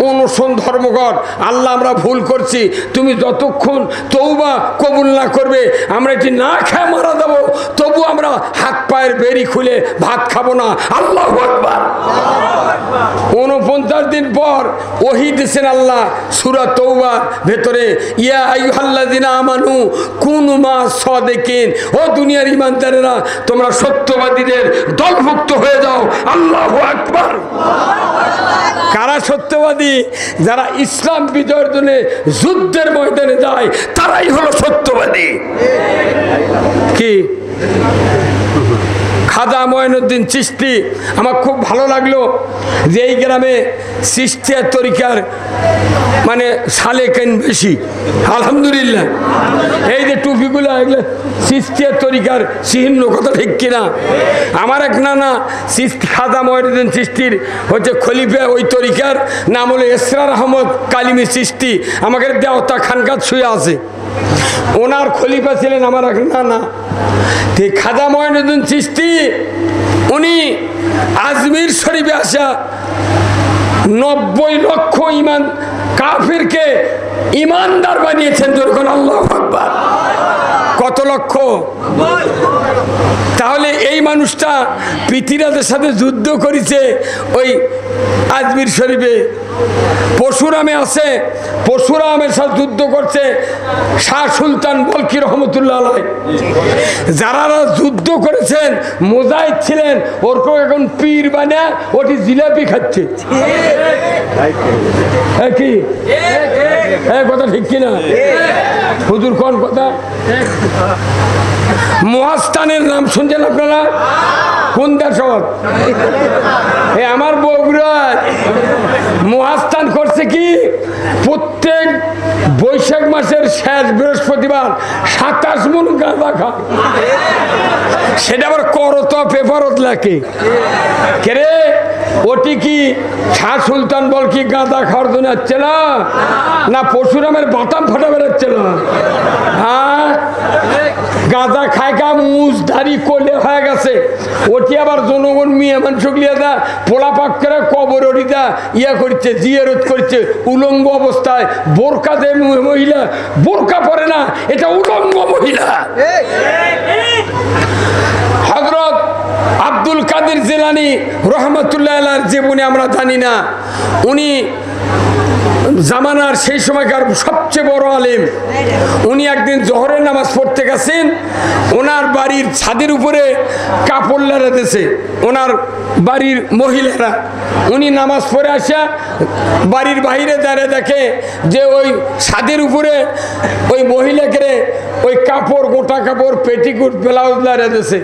অনুসরণ ধর্মঘট, আল্লাহ আমরা ভুল করছি, তুমি যতক্ষণ তওবা কবুল না করবে আমরা এটি না খেয়ে মারা যাবো, তবু আমরা হাত পায়ের বেরি খুলে ভাত খাবো না। আল্লাহু আকবার। 49 দিন পর ওহী দিয়েছেন আল্লাহ সূরা তাওবার ভেতরে, ইয়া আইয়ুহাল্লাযিনা আমানু কুনু মা সাদিকিন, ও দুনিয়ার ঈমানদারেরা তোমরা সত্যবাদীদের দলভুক্ত হয়ে যাও। আল্লাহু আকবার। কারা সত্যবাদী? যারা ইসলাম বিজয়ের জন্য যুদ্ধের ময়দানে যায়, তারাই হলো সত্যবাদী। কি খাজা মঈনুদ্দিন চিশতি, আমার খুব ভালো লাগলো যে এই গ্রামে চিশতিয়া তরিকার মানে সালেকেন বেশি, আলহামদুলিল্লাহ। এই যে টুপিগুলো, এগুলো চিশতিয়া তরিকার চিহ্ন। কথা ঠিক কিনা? আমার এক নানা খাজা মঈনুদ্দিন চিশতির হচ্ছে খলিফা, ওই তরিকার নাম হলো এসরার আহমদ কালিমি চিশতি, আমাদের দেওতা খানকাত শুয়ে আছে। ওনার খলিফা ছিলেন আমার এক নানা। খাজা মঈনুদ্দিন চিশতি উনি আজমির শরীফে আসা 90 লক্ষ ইমান কাফিরকে ইমানদার বানিয়েছেন। যখন আল্লাহু আকবার। কত লক্ষ? তাহলে এই মানুষটা পৃথিবীর সাথে যুদ্ধ করেছে ওই আজমির শরীফে। পরশুরামে আছে, পরশুরামের সাথে যুদ্ধ করছে শাহ সুলতান বলকি রহমতুল্লাহ আলাইহি। যারা যুদ্ধ করেছেন মুজাহিদ ছিলেন, ওরকম এখন পীর বানা ওটি জিলাপি খাচ্ছে। কি কথা ঠিক কিনা? হুজুর কোন কথা? মুহাস্তানের নাম শুনছেন আপনারা? কোন দেশ? আমার বগুড়া মুহাস্তান করছে কি, প্রত্যেক বৈশাখ মাসের শেষ বৃহস্পতিবার 27 মণ গাঁজা খায়। সেটা আবার করত পেপারত লাগে কে? ওটি কি শাহ সুলতান বল কি গাঁজা খাওয়ার জন্য আসছে না, না পরশুরামের বাটাম ফাটা বেরোচ্ছে না? হ্যাঁ, গাঁজা খায় কা মুজ দাড়ি কোলে হয়ে গেছে। ওটি আবার জনগণ মেয়ে মানুষ লিয়ে দা পোলা পাক করে কবর ওটিটা ইয়া করছে, জিয়ারত করছে উলঙ্গ অবস্থায়। বোরকা দে মহিলা, বোরকা পরে না, এটা উলঙ্গ মহিলা। হযরত আব্দুল কাদের জিলানী রহমতুল্লাহ আলাইহির জীবনী আমরা জানি না। উনি জামানার সেই সময়কার সবচেয়ে বড় আলেম। উনি একদিন জোহরের নামাজ পড়তে গেছেন, ওনার বাড়ির ছাদের উপরে কাপড় লাড়া দিয়েছে ওনার বাড়ির মহিলারা। উনি নামাজ পড়ে আসা বাড়ির বাইরে দাঁড়িয়ে দেখে যে ওই ছাদের উপরে ওই মহিলাকে ওই কাপড়, গোটা কাপড়, পেটিকুট, ব্লাউজ লাড়ে দিয়েছে।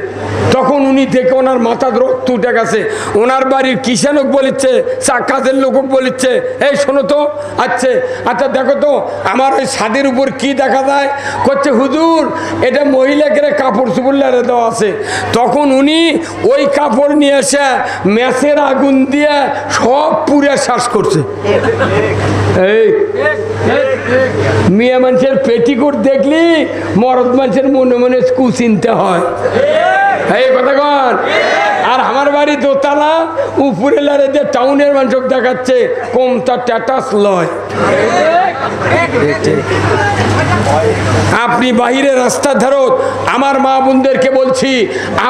তখন উনি দেখে ওনার মাথার রক্ত উঠে গেছে। ওনার বাড়ির কিষানক বলিচ্ছে, কাজের লোকক বলিচ্ছে, এই শোনো তো, আচ্ছা আচ্ছা দেখো তো আমার ওই ছাদের উপর কি দেখা যায়। করছে হুজুর এটা মহিলাকে কাপড় চুপড় লাড়ে দেওয়া আছে। তখন উনি ওই কাপড় নিয়ে এসে ম্যাচের আগুন দিয়ে সব পুড়ে শ্বাস করছে। এই মেয়ে মানুষের পেটিকোট দেখলি মরদ মানুষের মনে মনে কুচিন্তা হয়। এই কথা কন। আর আমার বাড়ি দোতলা, উপরে লারে যে টাউনের মানুষ দেখাচ্ছে কমতা ট্যাটাস লয়। আপনি বাহিরে রাস্তা ধারো, আমার মা বোনদেরকে বলছি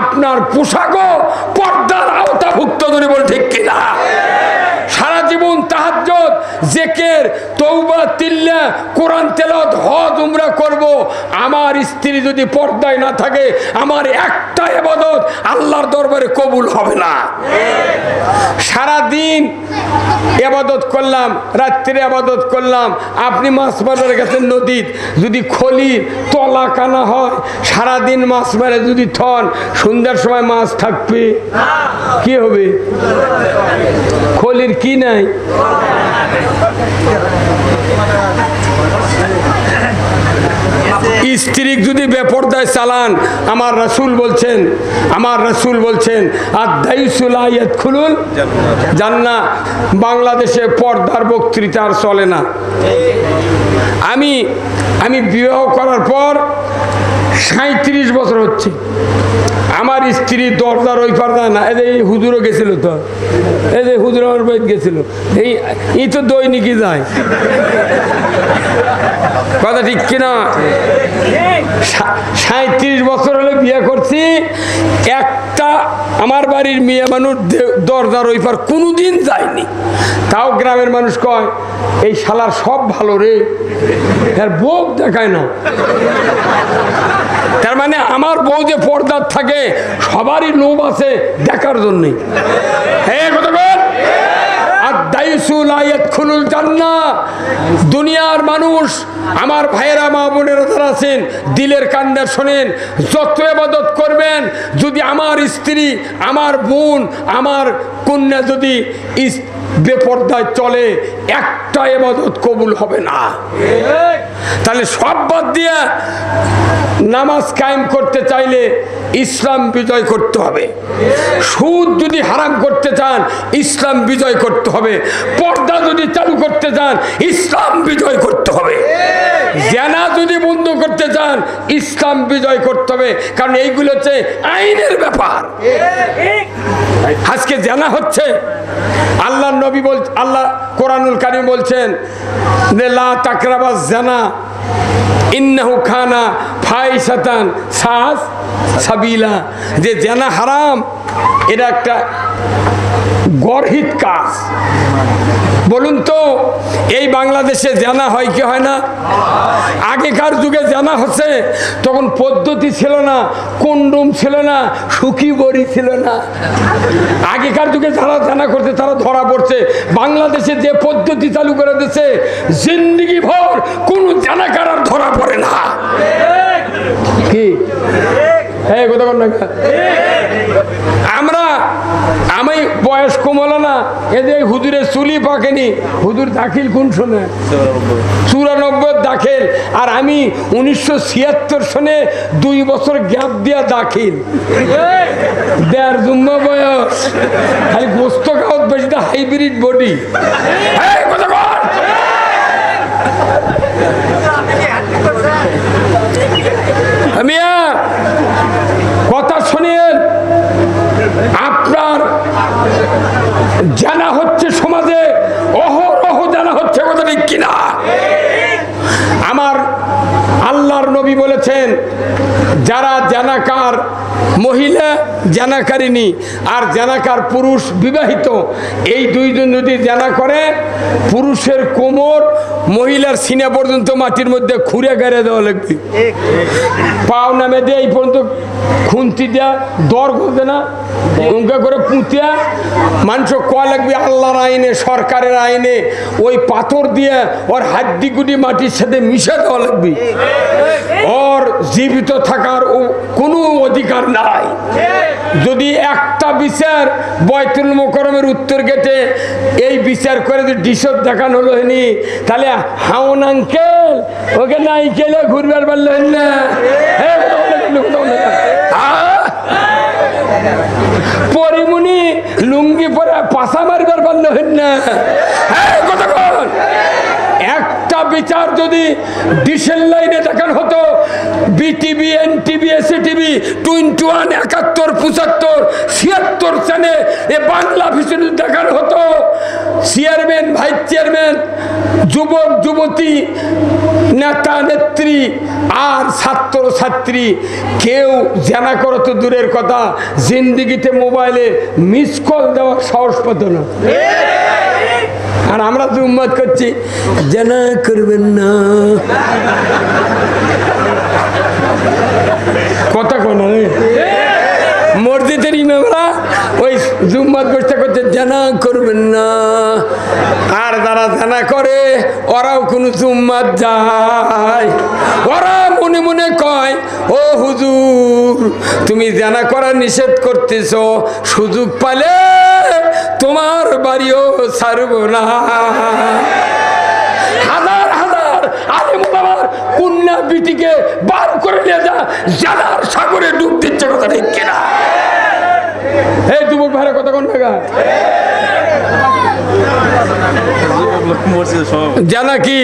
আপনার পোশাকও পর্দার আওতাভুক্ত ধরে বল, ঠিক কিনা? সারা জীবন তাহাজ্জুদ, জিকির, তওবা, তিল্লা, কোরআন তেলাওয়াত, হজ উমরা করব, আমার স্ত্রী যদি পর্দায় না থাকে আমার একটা ইবাদত আল্লাহর দরবারে কবুল হবে না। সারা দিন ইবাদত করলাম, রাত্রে ইবাদত করলাম, আপনি মাছ মারার গেছেন নদীর, যদি খলি তলা কানা হয়, সারা দিন মাছ মারে যদি থন, সন্ধ্যার সময় মাছ থাকবে? কি হবে? খলির কি নাই? স্ত্রী যদি বেপরদায় চালান, আমার রাসূল বলছেন আদ-দাইসুল ইয়াদখুলুল জান্নাহ। বাংলাদেশে পর্দার বক্তৃতা আর চলে না। আমি বিবাহ করার পর 37 বছর হচ্ছে, আমার স্ত্রী দরজার ওই পারদা না। এই হুজুরও গেছিল, তো এই যে হুজুর আমার বাড়িতে গেছিল, এই তো দৈনিকই যায়। কথা ঠিক কিনা? 37 বছর হলে বিয়ে করছি, একটা আমার বাড়ির মেয়ে মানুষ দরজার ওই পার কোনোদিন যায়নি। তাও গ্রামের মানুষ কয় এই শালার সব ভালো রে, এর বউ দেখায় না। তার মানে আমার বউ যে পর্দার থাকে সবারই লোভ আছে দেখার জন্যে। হ্যাঁ কথা বল। দুনিয়ার মানুষ, আমার ভাইয়েরা, মা বোনেরা যারা আছেন, দিলের কান্না শোনেন, যত ইবাদত করবেন, যদি আমার স্ত্রী, আমার বোন, আমার কন্যা যদি বেপরদায় চলে, একটা ইবাদত কবুল হবে না। তাহলে সব বাদ দিয়ে নামাজ কায়েম করতে চাইলে ইসলাম বিজয় করতে হবে। সুদ যদি হারাম করতে চান ইসলাম বিজয় করতে হবে। পর্দা যদি চালু করতে চান ইসলাম বিজয় করতে হবে। জিনা যদি বন্ধ করতে চান ইসলাম বিজয় করতে হবে, কারণ এইগুলো হচ্ছে আইনের ব্যাপার। আজকে জিনা হচ্ছে, আল্লাহ নবী আল্লাহ কোরআনুল কারীম বলছেন যে লা তাকরাবাজ জিনা ইন্নাহু কানা ফাহিশাতান সাবিলা, যে জিনা হারাম, এটা একটা গর্হিত কাজ। বলুন তো এই বাংলাদেশে জিনা হয় কি হয় না? আগেকার যুগে জিনা হচ্ছে, তখন পদ্ধতি ছিল না, কন্ডম ছিল না, সুখী বড়ি ছিল না। আগেকার যুগে যারা জিনা করছে তারা ধরা পড়ছে। বাংলাদেশে যে পদ্ধতি চালু করে দিচ্ছে, জিন্দেগি ভর কোন জিনাকার আর ধরা পড়ে না। কি কথা বল না? আমি বয়স কম হলো না, এদের হুজুরের চুলি পাকেনি, হুজুর দাখিল কোন শোনে? 94 দাখিল, আর আমি 1976 সনে 2 বছর গ্যাপ দিয়া দাখিল। দেড় জন্য বয়স, খালি গোস্ত খাওয়াত বেশি, হাইব্রিড বডি। কথা বল। কথা শুনেন, আপনার জানা হচ্ছে সমাজে, অহরহ জানা হচ্ছে, কথা ঠিক কিনা? আমার আল্লাহর নবী বলেছেন যারা জানাকার মহিলা জানাকারিনী আর জানাকার পুরুষ বিবাহিত, এই দুইজন যদি জানা করে, পুরুষের কোমর মহিলার সিনা পর্যন্ত মাটির মধ্যে খুঁড়ে গাড়ে দেওয়া লাগবে, পাও নামে দিয়ে এই পর্যন্ত খুন্তি দেয়া দর করবে না, উঙ্কা করে পুঁতিয়া মানুষ কয়া লাগবে আল্লাহর আইনে, সরকারের আইনে ওই পাথর দিয়ে ওর হাড্ডি গুডি মাটির সাথে মিশে দেওয়া লাগবে। ওর জীবিত থাকার কোনো অধিকার নাই। যদি একটা বিচার বয়তুল মোকরমের উত্তর গেটে এই বিচার করে যদি ডিসব দেখানো হলো হয়নি, তাহলে হাউন আঙ্কেল ওকে নাই গেলে ঘুরবার পারলেন না, পরিমুনি লুঙ্গি পরে পাশা মারবার পারলেন না। কতক্ষণ একটা বিচার যদি ডিসেল লাইনে দেখানো হতো, বিটিভি, এনটিভি, এসিটিভি, 21, 71, 75, 76 চ্যানেলে এ বাংলা ভিশন দেখানো হতো, চেয়ারম্যান, ভাইস চেয়ারম্যান, যুবক যুবতী, নেতা নেত্রী আর ছাত্র ছাত্রী কেউ জানা করো তো দূরের কথা, জিন্দিগিতে মোবাইলে মিস কল দেওয়ার সাহস পেত না। আর আমরা তো উম্মত করছি জানা করবেন না, কথা কোন মসজিদের ইমামরা ওই জুম্মাত বসতে করছে জানা করবেন না, আর যারা জানা করে ওরাও কোন জুম্মাত যায়, ওরা মনে মনে কয় ও হুজুর তুমি জানা করা নিষেধ করতেছ, সুযোগ পালে তোমার বাড়িও ছাড়ব না। হাজার হাজার আলেম ওলামার কন্যা বিটিকে বার করে নিয়ে যা জানার সাগরে ডুব দিচ্ছে, কথা ঠিক কিনা? এই যুবক ভাইরা কথা কোন জায়গা? জানা কি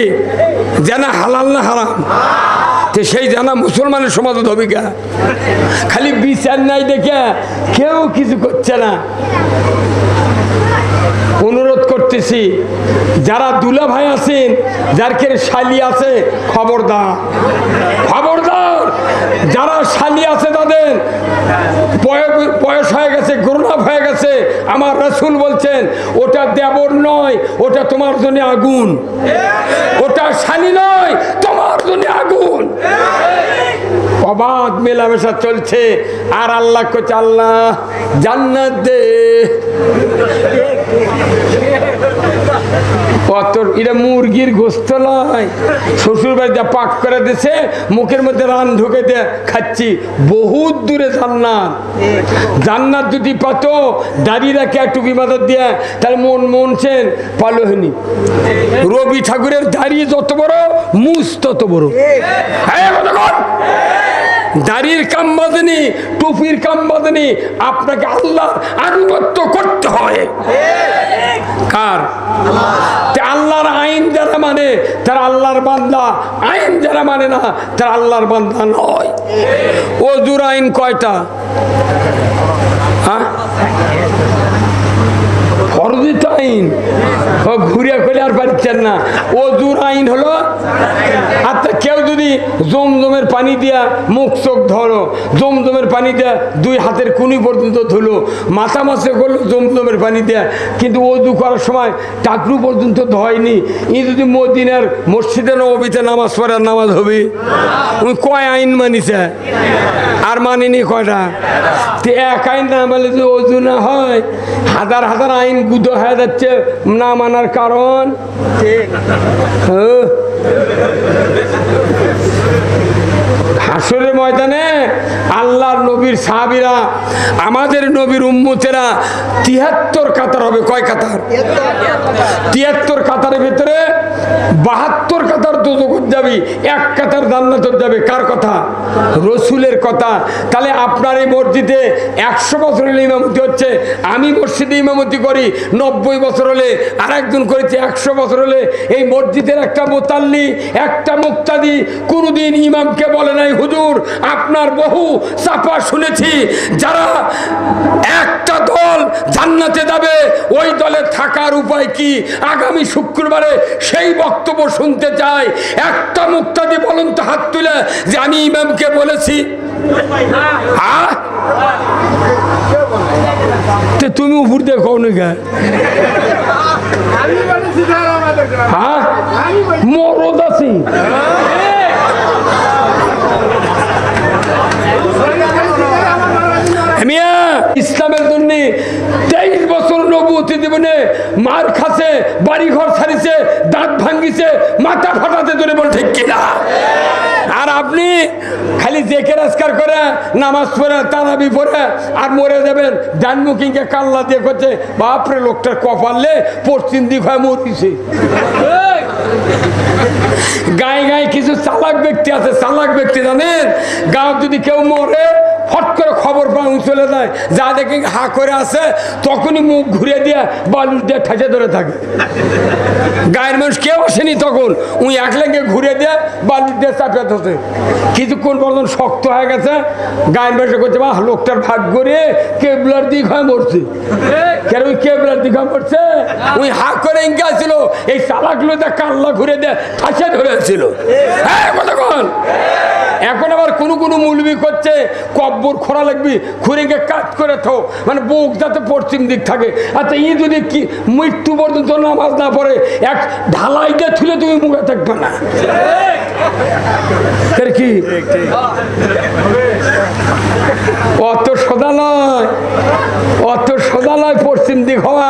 জানা হালাল না হারাম? সেই জানা মুসলমানের সমাজে ধবিকা, খালি বিচার নাই দেখে কেউ কিছু করছে না। অনুরোধ করতেছি যারা দুলা ভাই আছেন, যার কে শালি আছে, খবরদার খবরদার। যারা শালি আছে তাদের বয়স হয়ে গেছে, গ্রহণ হয়ে গেছে, আমার রাসূল বলছেন ওটা দেবর নয়, ওটা তোমার জন্য আগুন, ওটা শালি নয়, তোমার জন্য আগুন। অবাধ মেলামেশা চলছে আর আল্লাহ কোচ আল্লাহ জান্নাত দে। এটা মুরগির গোস্ত নয়, শ্বশুর বাড়িতে পাক করে দিছে, মুখের মধ্যে রান ঢুকে দিয়ে খাচ্ছি, বহুত দূরে জান্নাত। জান্নাত যদি পাত দাঁড়িয়ে রাখে টুপি মাথার দিয়ে, তাহলে মন মনছেন পালো হয়নি। রবি ঠাকুরের দাড়ি যত বড়, মুস তত বড়। দাড়ির কাম বাঁধেনি, টুপির কাম বাঁধেনি, আপনাকে আল্লাহর আনুগত্য করতে হয়। কার? আল্লাহর আইন যারা মানে তারা আল্লাহর বান্দা, আইন যারা মানে না তারা আল্লাহর বান্দা নয়। ওযুর আইন কয়টা? হ্যাঁ, ফরজিত আইন ঘুরে করে আর পারছেন না। ওযুর আইন হলো, আচ্ছা কেউ যদি জমজমের পানি দিয়া মুখ চোখ ধরো, জমজমের পানি দিয়া 2 হাতের কুনি পর্যন্ত ধুলো, মাথা মাছে করলো জমজমের পানি দিয়া, কিন্তু ওযু করার সময় টাকলু পর্যন্ত ধয়নি, ই যদি মদিনার মসজিদে নববীতে নামাজ পড়ার নামাজ হবে? ওই কয় আইন মানিছে আর মানিনি কয়টা? এক আইন না মানলে যদি ওযু না হয়, হাজার হাজার আইন গুঁতো হয়ে যাচ্ছে না মানার কারণ। হাসরের ময়দানে আল্লাহর নবীর সাহাবীরা, আমাদের নবীর উম্মতেরা 73 কাতার হবে। কয় কাতার? 73 কাতারের ভিতরে 72 কাতার দোজখে যাবি, 1 কাতার জান্নাতে যাবে। কার কথা? রাসূলের কথা। তাহলে আপনার এই মসজিদে 100 বছর হলে ইমামতি হচ্ছে, আমি মসজিদে ইমামতি করি 90 বছর হলে, আরেকজন করেছে 100 বছর হলে। এই মসজিদের একটা মুতাল্লি, একটা মুক্তাদি কোনদিন ইমামকে বলে নাই হুজুর আপনার বহু চাপা শুনেছি, যারা একটা দল জান্নাতে যাবে ওই দলে থাকার উপায় কি? আগামী শুক্রবারে সেই বক্তব্য শুনতে চাই। একটা মুক্তাদি বলুন তো হাত তুলে যে আমি ইমামকে বলেছি। হ্যাঁ তুমি উপর দিয়ে কও না গা হ্যাঁ মরদ আছি ইসলামের জন্য 23 বছর নবুয়তি জীবনে মার খাচ্ছে, বাড়ি ঘর ছাড়িছে, দাঁত ভাঙ্গিছে, মাথা ফাটাতে ধরে বল ঠিক কিনা? আর আপনি খালি জেকে রাজকার করে নামাজ পড়ে তারাবি পড়ে আর মরে যাবেন। ডানমুখিংকে কাল্লা দিয়ে করছে বাপরে লোকটার কপালে পশ্চিম দিক হয় মরিছে। গায়ে গায়ে কিছু চালাক ব্যক্তি আছে, চালাক ব্যক্তি জানেন, গাঁও যদি কেউ মরে ফট করে খবর পাওয়া চলে যায়, যা দেখে হা করে আছে তখনই মুখ ঘুরে দিয়ে বালুর দিয়ে ঠাঁচে ধরে থাকে। গায়ের মানুষ কেউ আসেনি তখন, উনি এক লেগে ঘুরে দিয়ে বালুর দিয়ে চাপে ধরছে। কিছুক্ষণ পর্যন্ত শক্ত হয়ে গেছে, গায়ের মানুষ করছে বাহ লোকটার ভাগ্য রে কেবলার দিক হয় মরছে। কেন ওই কেবলার দিক হয় মরছে? উনি হা করে ইঙ্গে আসছিল, এই চালাকগুলো দিয়ে কাল্লা ঘুরে দিয়ে ঠাঁচে ধরেছিল। হ্যাঁ কতক্ষণ এখন আবার কোনো কোনো মৌলবি করছে কব্বর খোঁড়া লাগবে, খুঁড়ে গিয়ে কাজ করে থো, মানে বুক যাতে পশ্চিম দিক থাকে। আচ্ছা ই যদি কি মৃত্যু পর্যন্ত নামাজ না পড়ে এক ঢালাই দিয়ে থুলে তুমি মুখে থাকবে না কি? অত সোজা নয়, অত সোজা নয় পশ্চিম দিক হওয়া।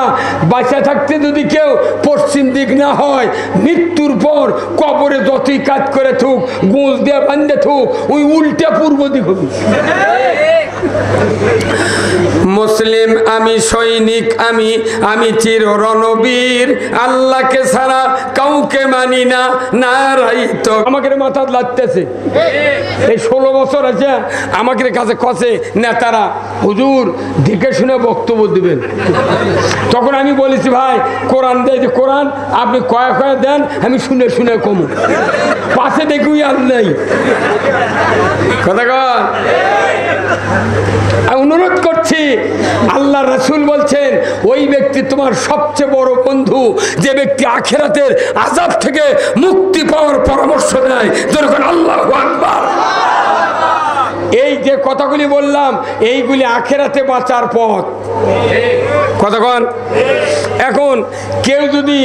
বাঁচা থাকতে যদি কেউ পশ্চিম দিক না হয়, মৃত্যুর পর কবরে যতই কাজ করে থুক, গোঁজ দিয়ে বান্ধে থুক, ওই উল্টে পূর্ব দিক হবে। মুসলিম আমি, সৈনিক আমি, আমি চির রণবীর, আল্লাহকে ছাড়া কাউকে মানি না, নারাই তো। আমাকে মাথা লাগতেছে এই 16 বছর আছে, আমাকে কাছে কষে নেতারা হুজুর দেখে শুনে বক্তব্য দিবেন। তখন আমি বলেছি ভাই কোরআন দেয় যে কোরআন আপনি কয়ে কয়ে দেন, আমি শুনে শুনে কমু, পাশে দেখুই আর নেই কথা কন। অনুরোধ করছি, আল্লাহ রাসূল বলছেন ওই ব্যক্তি তোমার সবচেয়ে বড় বন্ধু যে ব্যক্তি আখিরাতের আযাব থেকে মুক্তি পাওয়ার পরামর্শ দেয়। যখন আল্লাহু আকবার। এই যে কথাগুলি বললাম এইগুলি আখিরাতে বাঁচার পথ। কতক্ষণ এখন কেউ যদি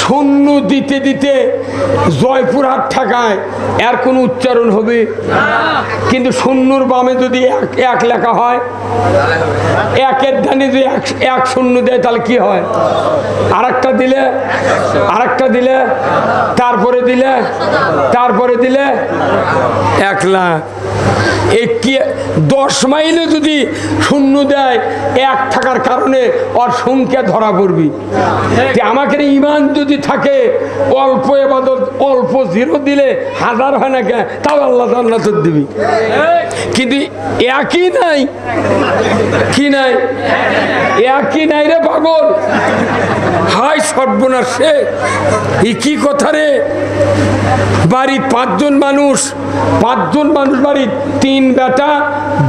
শূন্য দিতে দিতে জয়পুরহাট ঠাকায় এর কোনো উচ্চারণ হবে, কিন্তু শূন্যর বামে যদি এক লেখা হয়, একের ডানে যদি এক শূন্য দেয় তাহলে কি হয়? আরেকটা দিলে, আরেকটা দিলে, তারপরে দিলে, তারপরে দিলে 1 লাখ। 10 মাইলে যদি শূন্য দেয় 1 টাকার কারণে ওর সংখ্যা ধরা পড়বি। আমাকে ইমান যদি থাকে অল্প ইবাদত অল্প 0 দিলে 1000 হয় না কে, তাও আল্লাহ জান্নাত দিবি। কিন্তু একই নাই, কি নাই, একই নাই রে পাগল। হাই সর্বনাশে কি কথা রে। বাড়ি 5 জন মানুষ, 5 জন মানুষ বাড়ি, 3 বেটা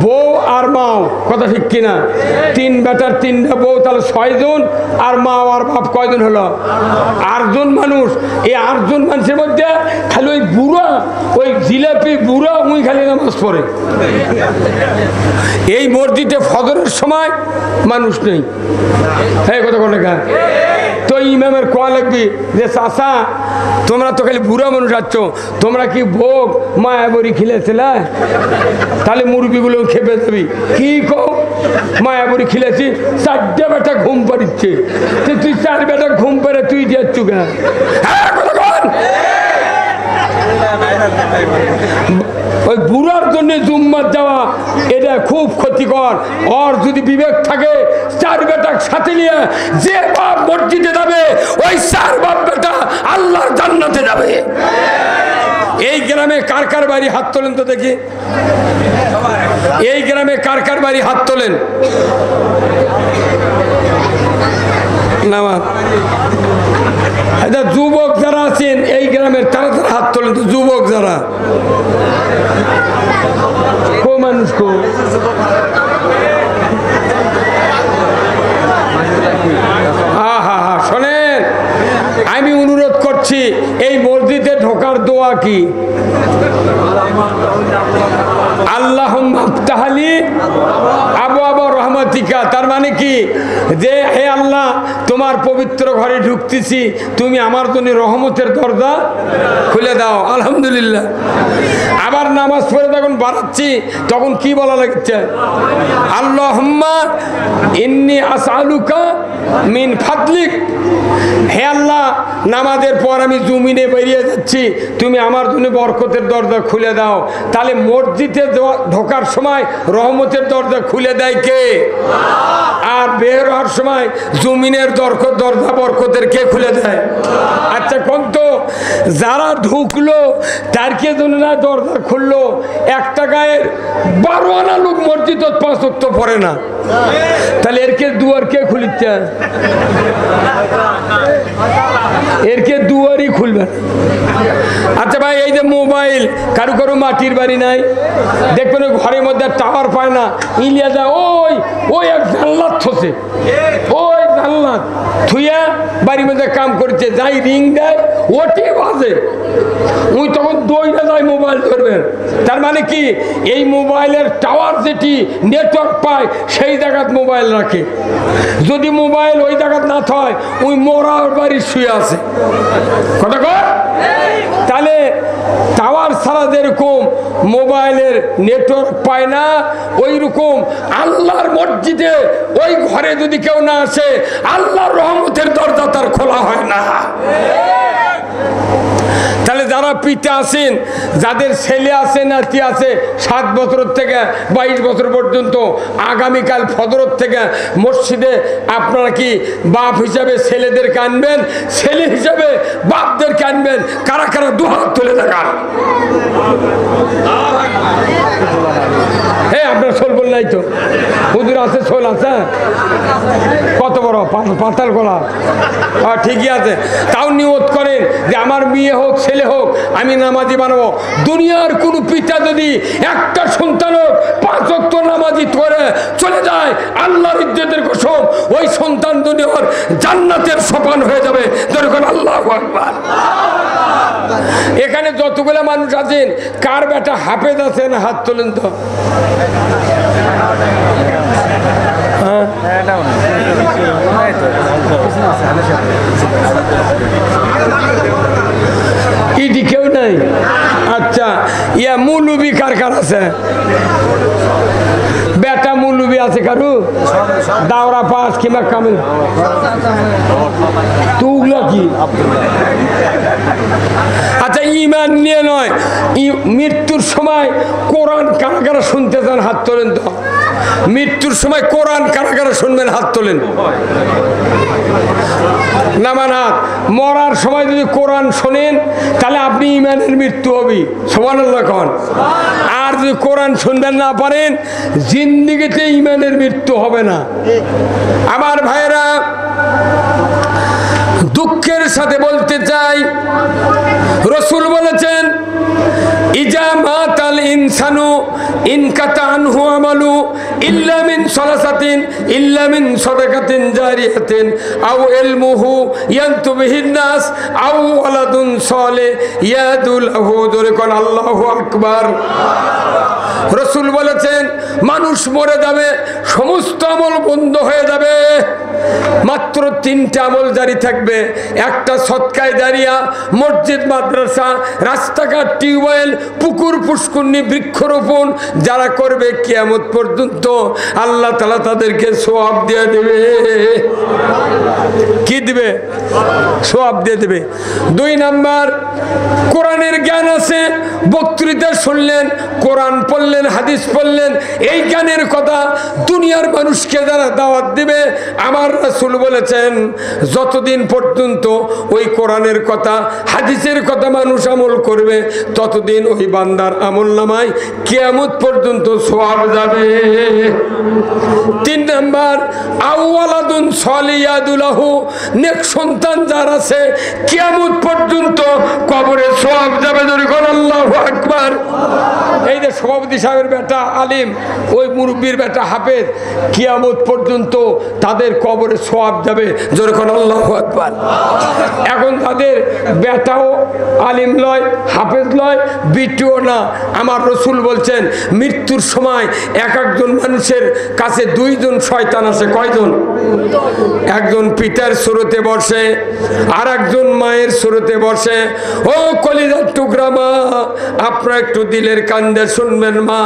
বউ আর মাও, কথা ঠিক কিনা? 3 বেটার 3টা বউ, তাহলে 6 জন, আর মা আর বাপ কয়জন হলো? 8 জন মানুষ। এই 8 জন মানুষের মধ্যে খালি ওই বুড়া, ওই জিলাপি বুড়া উই খালি নামাজ পড়ে। এই মসজিদে ফজরের সময় মানুষ নেই। হ্যাঁ কথা কোন লেখা তো ইমামের কোয়া লাগবি যে চাষা তোমরা তো খালি বুড়া মানুষ আছো, তোমরা কি ভোগ মায়াবরী খিলেছিলে? তাহলে মুরগিগুলো খেপে দেবি। কি কো মায়াবরী খিলেছি? 4টে বেটা ঘুম পাড়িচ্ছে, তুই 4 বেটা ঘুম পাড়ে তুই দিচ্ছু গা? ওই বুড়ার জন্য জুম্মার যাওয়া এটা খুব ক্ষতিকর। ওর যদি বিবেক থাকে 4 বেটা সাথে নিয়ে যে বাপ মসজিদে যাবে ওই 4 বাপ বেটা আল্লাহর জান্নাতে যাবে। এই গ্রামে কার কার বাড়ি হাত তোলেন তো দেখি। এই গ্রামে কার কার বাড়ি হাত তোলেন? যুবক যারা আছেন এই গ্রামের তারা তারা হাত তোলেন তো, যুবক যারা। কো মানুষ কো শোনেন, আমি অনুরোধ করছি এই মসজিদে ঢোকার দোয়া কি? আল্লাহ আল্লাহুম্মা আফতাহলি আবওয়াবা রহমাতিকা। তার মানে কি, যে হে আল্লাহ, তোমার পবিত্র ঘরে ঢুকতেছি, তুমি আমার জন্য রহমতের দরজা খুলে দাও। আলহামদুলিল্লাহ। আবার নামাজ পড়ে যখন বাড়াচ্ছি তখন কি বলা লাগছে? আল্লাহুম্মা ইন্নী আসআলুকা মিন ফাদলিক। হে আল্লাহ, নামাজের পর আমি জমিনে বেরিয়ে যাচ্ছি, তুমি আমার জন্য বরকতের দরজা খুলে দাও। তাহলে মসজিদে ঢোকার সময় রহমতের দরজা খুলে দেয় কে? আর বের হওয়ার সময় জমিনের দরজা বরকতের কে খুলে দেয়? আচ্ছা কোন তো, যারা ঢুকলো তার কে জন্য না দরজা খুললো? একটা গায়ের 12 আনা লোক মসজিদ 5 ওয়াক্ত পড়ে না, তাহলে এরকে দুয়ার কে খুলিচ্ছে? এরকে দুয়ারই খুলবে। আচ্ছা ভাই, এই যে মোবাইল, কারো কারো মাটির বাড়ি নাই, দেখবেন ঘরের মধ্যে টাওয়ার পায় না, ইলিয়া যায় ওই এক জানলাত থসে, ওই জানলাত থুইয়া বাড়ির মধ্যে কাম করছে, যাই রিং দেয় ওটি বাজে, ওই তখন দইরা যায় মোবাইল ধরবেন। তার মানে কি, এই মোবাইলের টাওয়ার যেটি নেটওয়ার্ক পায় সেই জায়গাত মোবাইল রাখে। যদি মোবাইল ওই জায়গাত না থাকে, ওই মরার বাড়ি শুয়ে আছে। কথা কর। তাহলে টাওয়ার ছাড়া যেরকম মোবাইলের নেটওয়ার্ক পায় না, ওই রকম আল্লাহর মসজিদে ওই ঘরে যদি কেউ না আসে, আল্লাহর রহমতের দরজা তার খোলা হয় না। তাহলে যারা পিতা আছেন, যাদের ছেলে আছে, নাতি আছে 7 বছর থেকে 22 বছর পর্যন্ত, আগামীকাল ফজর থেকে মসজিদে আপনারা কি বাপ হিসাবে ছেলেদেরকে আনবেন, ছেলে হিসাবে বাপদেরকে আনবেন? কারা কারা দুহাত তুলে দেখান। হ্যাঁ, আপনার শোল বল নাই তো? হুজুর আছে, শোল আছে? কত বড় পাতাল গলা? ঠিকই আছে। তাও নিয়ত করেন যে আমার মেয়ে হোক ছেলে হোক আমি নামাজি বানাবো। দুনিয়ার কোন পিতা যদি একটা সন্তান হোক 5 ওয়াক্ত নামাজি করে চলে যায়, আল্লাহর ইজ্জতের কসম, ওই সন্তান দুনিয়ার জান্নাতের সোপান হয়ে যাবে। যেরকম আল্লাহু আকবার। এখানে যতগুলো মানুষ আছেন, কার বেটা হাফেজ আছেন? হাত তোলেন তো। ইডি কেউ নাই? আচ্ছা, ইয়া মুলুবি কার কার আছে? বেটা মুলুবি আছে কারু? দাওরা পাস কিংবা কামিল? তুগলা কি? আচ্ছা, ইমান নিয়ে নয়, মৃত্যুর সময় কোরআন কারা কারা শুনতে চান? হাত তোলেন তো। মৃত্যুর সময় কোরআন কারা কারা শুনবেন? হাত তোলেন। নামান হাত। মরার সময় যদি কোরআন শোনেন তাহলে আপনি ইমানের মৃত্যু হবে। সুবহানাল্লাহ কোন। আর যদি কোরআন শুনবেন না পারেন, জিন্দেগিতে ইমানের মৃত্যু হবে না। আমার ভাইরা, দুঃখের সাথে বলতে চাই, রাসূল বলেছেন, ইজা মাতাল ইনসানু ইনকাতা আনহু আমালু ইল্লা মিন সালাসাতিন ইল্লা মিন সাদাকাতিন জারিয়াতিন আও ইলমুহু ইয়ানতুবিহিন নাস আও ওয়ালাদুন সালেহ ইয়াদুলহু। জোরে কোন আল্লাহু আকবার। রাসূল বলেছেন, মানুষ মরে যাবে, সমস্ত আমল বন্ধ হয়ে যাবে, মাত্র 3টা আমল জারি থাকবে। একটা সদকায়ে জারিয়া, মসজিদ মাদ্রাসা, রাস্তাঘাট, টিউবওয়েল, পুকুর পুষ্করণী, বৃক্ষরোপণ যারা করবে, কিয়ামত পর্যন্ত আল্লাহ তাআলা তাদেরকে সওয়াব দিয়ে দেবে। কি দিবে? সওয়াব দিয়ে দেবে। 2 নাম্বার, কোরআনের জ্ঞান আছে, বক্তৃতা শুনলেন, কোরআন পড়লেন, হাদিস পড়লেন, এই জ্ঞানের কথা দুনিয়ার মানুষকে যারা দাওয়াত দিবে, আমার রাসূল বলেছেন, যতদিন পর্যন্ত ওই কোরআনের কথা, হাদিসের কথা মানুষ আমল করবে, ততদিন ওই বান্দার আমলনামায় কিয়ামত পর্যন্ত সওয়াব যাবে। 3 নাম্বার, আওয়ালাদুন সলিয়াদুলাহু, নেক সন্তান যার আছে কিয়ামত পর্যন্ত কবরে সওয়াব যাবে। যখন আল্লাহু আকবার। এই যে সভাপতি সাহেবের বেটা আলিম, ওই মুরব্বীর বেটা হাফেজ, কিয়ামত পর্যন্ত তাদের কবরে সওয়াব যাবে। যখন আল্লাহু আকবার। এখন তাদের বেটাও আলিম লয়, হাফেজ লয়, বিটিও না। আমার রসুল বলছেন মৃত্যুর সময় এক একজন মানুষের কাছে দুইজন শয়তান আছে। কয়জন? একজন পিতার সুরতে বসে, আর একজন মায়ের সুরতে বসে। ও কলিজার টুকরা মা, আপনারা একটু দিলের কান্দে শুনবেন মা,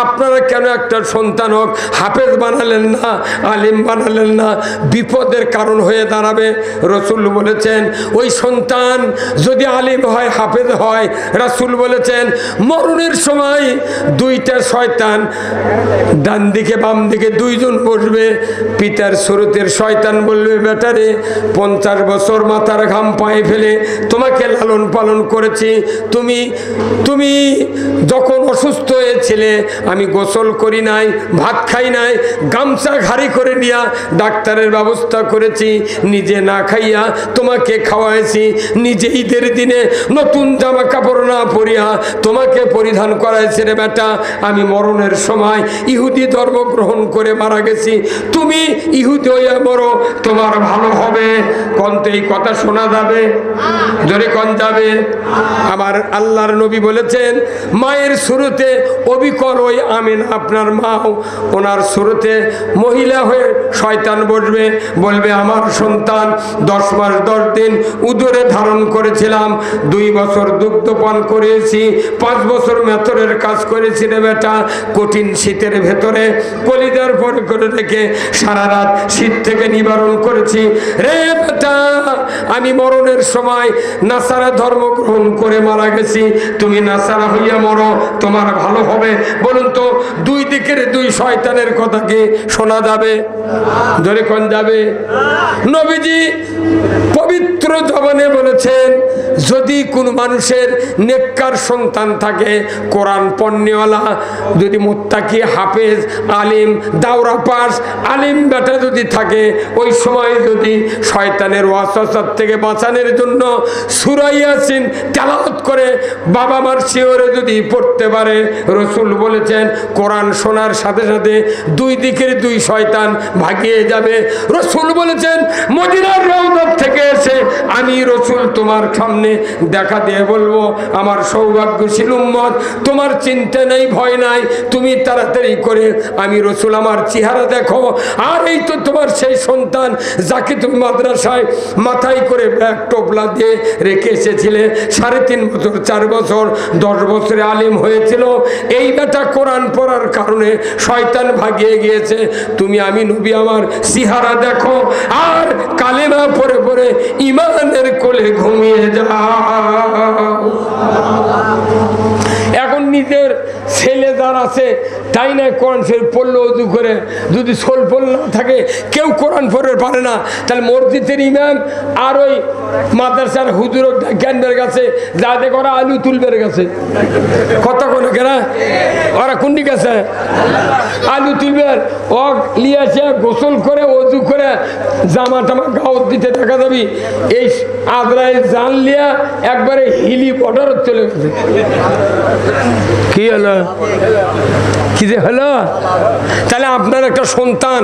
আপনারা কেন একটা সন্তান হোক হাফেজ বানালেন না, আলিম বানালেন না? বিপদের কারণ হয়ে দাঁড়াবে। রসুল বলেছেন ওই সন্তান যদি আলিম হয়, হাফেজ হয়, রাসূল বলেছেন মরণের সময় দুইটা শয়তান ডান দিকে বাম দিকে দুইজন বসবে। পিতার সুরতের শয়তান বলবে, বেটারে 50 বছর মাথার ঘাম পায়ে ফেলে তোমাকে লালন পালন করেছি, তুমি যখন অসুস্থ হয়েছিলে আমি গোসল করি নাই, ভাত খাই নাই, গামছা ঘাড়ি করে নিয়া ডাক্তারের ব্যবস্থা করেছি, নিজে না খাইয়া তোমাকে খাওয়াইছি, নিজে ঈদের দিনে নতুন জামা কাপড় না পরিয়া তোমাকে পরিধান করাইছি। রে বেটা, আমি মরণের সময় ইহুদি ধর্ম গ্রহণ করে মারা গেছি, তুমি ইহুদি হইয়া মরো, তোমার ভালো হবে। কন্ত এই কথা শোনা যাবে? জোরে কন যাবে? আমার আল্লাহর নবী বলেছেন মায়ের শুরুতে অবিকল ওই আমিন আপনার মাও, ওনার শুরুতে মহিলা হয়ে শয়তান বসবে, বলবে আমার সন্তান 10 মাস 10 দিন উদরে ধারণ করেছিলাম, 2 বছর দুগ্ধ পান করেছি, 5 বছর মেথরের কাজ করেছি রে বেটা, কঠিন শীতের ভেতরে কলিজার পরে করে রেখে সারা রাত শীত থেকে নিবারণ করেছি। রে বেটা, আমি মরণের সময় নাসারা ধর্ম গ্রহণ করে মারা গেছি, তুমি নাসারা হইয়া মরো, তোমার ভালো হবে। বলুন তো দুই দিকের দুই শয়তানের কথা কি শোনা যাবে? ধরে কোন যাবে? নবীজি পবিত্র জবানে বলেছেন যদি কোন মানুষের নেককার সন্তান থাকে, কোরআন পড়নেওয়ালা, যদি মুত্তাকি, হাফেজ, আলিম, দাওরা পাস আলিম বেটা যদি থাকে, ওই সময় যদি শয়তানের ওয়াসওয়াসা থেকে বাঁচানোর জন্য সূরা ইয়াসিন তেলাওয়াত করে বাবা মার শিওরে যদি পড়তে পারে, রসুল বলেছেন কোরআন শোনার সাথে সাথে দুই দিকের দুই শয়তান ভাগিয়ে যাবে। রসুল বলেছেন মদিনার রওজা থেকে এসে আমি রসুল তোমার সামনে দেখা দিয়ে বলবো আমার সৌভাগ্যশীল উম্মত, তোমার চিন্তা নেই, ভয় নাই, তুমি তাড়াতাড়ি করে আমি রসুল আমার চেহারা দেখো। আর এই তো তোমার সেই সন্তান যাকে তুমি মাদ্রাসায় মাথায় করে ব্যাগ টোপলা দিয়ে রেখে এসেছিলে, 3.5 বছর 4 বছর 10 বছরে আলিম হয়েছিল, এই বেটা কোরআন পড়ার কারণে শয়তান ভাগিয়ে গিয়েছে, তুমি আমি নবী আমার চেহারা দেখো আর কালেমা পড়ে পড়ে ইমানের কোলে ঘুমিয়ে যাও। এখন নিজের ছেলে যার আছে তাই না কোরআন শরীফ পড়লো উজু করে, যদি সোল পড়ল না থাকে, কেউ কোরআন পড়তে পারে না, তাহলে মসজিদের ইমাম আর ওই মাদ্রাসার হুজুর জ্ঞানবের কাছে যা দেখে ওরা আলু তুলবের কাছে কথা কোনো কেনা, ওরা কোনটি গেছে আলু তুলবের, ও লিয়াছে গোসল করে উজু করে জামা টামা গাও দিতে দেখা যাবি, এই আদ্রায় জান লিয়া একবারে হিলি বর্ডার চলে গেছে। কি হলো? কি যে হলো? তাহলে আপনার একটা সন্তান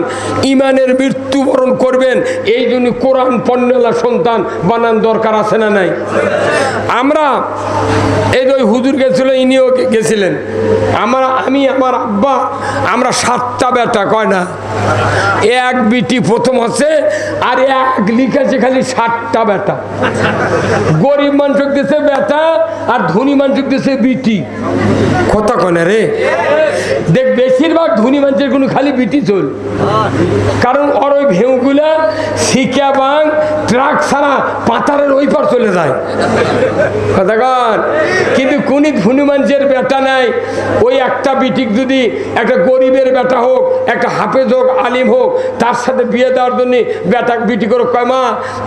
ইমানের মৃত্যুবরণ করবেন, এই জন্য কোরআন পণ্যলা সন্তান বানান দরকার আছে না নাই? আমরা এই যে হুজুর গেছিল, ইনিও গেছিলেন, আমি আমার আব্বা, আমরা 7টা বেটা, কয় না, এক বিটি প্রথম আছে আর এক লিখেছে খালি 7টা বেটা। গরিব মানুষ দিছে বেটা আর ধনী মানুষ দিছে বিটি, কথা কনে রে। দেখ বেশিরভাগ ধনী মানুষের কোনো খালি বিটি চল, কারণ ওর ওই ভেউগুলা শিকা বাং ট্রাক ছাড়া পাতারের ওই পার চলে যায় কথা কন। কিন্তু কোনি ধনী মানুষের বেটা নাই, ওই একটা বিটিক যদি একটা গরিবের বেটা হোক, একটা হাফেজ হোক, আলিম হোক, তার সাথে বিয়ে দেওয়ার জন্য বেটা বিটি করে কয় মা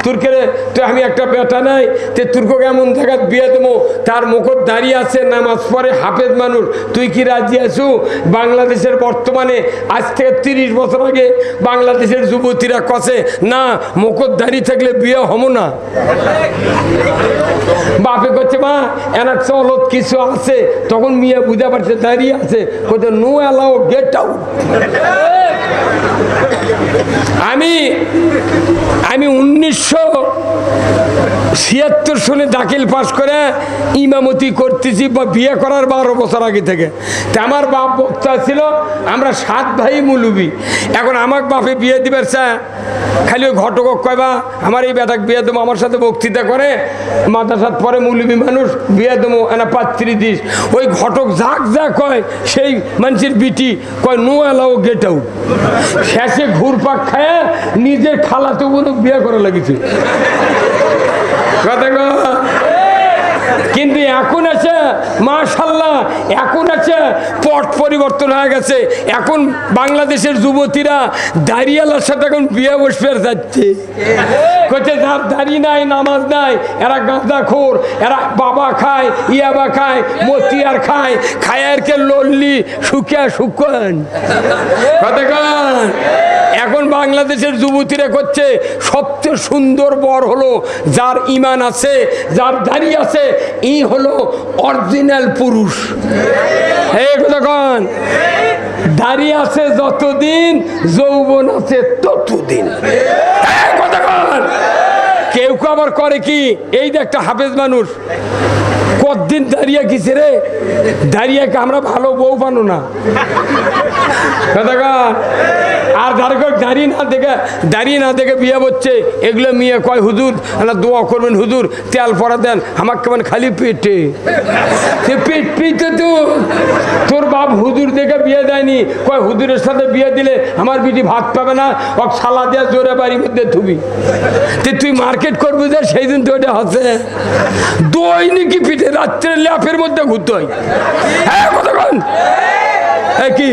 তোরকে তো আমি একটা বেটা নাই, তে তোরকে এমন জায়গায় বিয়ে দেবো, তার মুখত দাঁড়িয়ে আছে, নামাজ পড়ে, হাফেজ মানুষ, তুই কি রাজি আছু? বাংলাদেশের বর্তমানে আজ থেকে 30 বছর আগে বাংলাদেশের যুবতীরা কছে না, মুখত দাঁড়িয়ে থাকলে বিয়ে হবো না। বাপে করছে মা এনার চলত কিছু আছে, তখন মেয়ে বুঝা পারছে দাঁড়িয়ে আছে, কোথাও নো অ্যালাউ গেট আউট। আমি 1976 সালে দাখিল পাস করে ইমামতি করতেছি, বা বিয়ে করার 12 বছর আগে থেকে। তা আমার বাপ বক্তা ছিল, আমরা 7 ভাই মুলুবি। এখন আমার বাপে বিয়ে দিবার চায়, খালি ওই ঘটক কয়বা আমার এই বেটাকে বিয়ে দেবো, আমার সাথে বক্তৃতা করে, মাদ্রাসাত পরে মুলুবি মানুষ বিয়ে দেবো, এনা পাত্রী দিস। ওই ঘটক যাক যা কয় সেই মানুষের বিটি কয় নো অ্যালাউ গেট আউট। শেষে ঘুরপাক খায় নিজের খালাতো বোনকে বিয়ে করা লাগিছে কথা। কিন্তু এখন আছে মাশাআল্লাহ, এখন আছে পট পরিবর্তন হয়ে গেছে। এখন বাংলাদেশের যুবতীরা দাড়িওয়ালার সাথে এখন বিয়ে বসবে যাচ্ছে, কোথায় যার দাড়ি নাই, নামাজ নাই, এরা গাঁজাখোর, এরা বাবা খায়, ইয়াবা খায়, মতিয়ার খায়, খায়ারকে লল্লি শুকিয়া শুকান কথা কন। এখন বাংলাদেশের যুবতীরা করছে সবচেয়ে সুন্দর বর হলো যার ঈমান আছে, যার দাড়ি আছে, ই হলো অরিজিনাল পুরুষ। এই কথা কন, দাড়ি আছে যতদিন, যৌবন আছে ততদিন। এই কথা কন। কেউ কেউ আবার করে কি, এই যে একটা হাফেজ মানুষ কতদিন দাঁড়িয়ে গেছে রে, দাঁড়িয়ে আমরা ভালো বউ পানো না কথা কন। আর যার দাঁড়িয়ে না দেখে বিয়ে হচ্ছে, এগুলো মেয়ে কয় হুজুর না দোয়া করবেন, হুজুর তেল পরা দেন, আমার কেমন খালি পেটে পেট পেটে তো তোর বাপ হুজুর দেখে বিয়ে দেয়নি, কয় হুজুরের সাথে বিয়ে দিলে আমার বিটি ভাত পাবে না, ও সালা দেওয়া জোরে বাড়ির মধ্যে থুবি। তুই মার্কেট করবি যে সেই দিন তো ওটা হচ্ছে দৈনিকই পিঠে রাত্রে ল্যাপের মধ্যে ঘুরতে হয়। হ্যাঁ কতক্ষণ কি,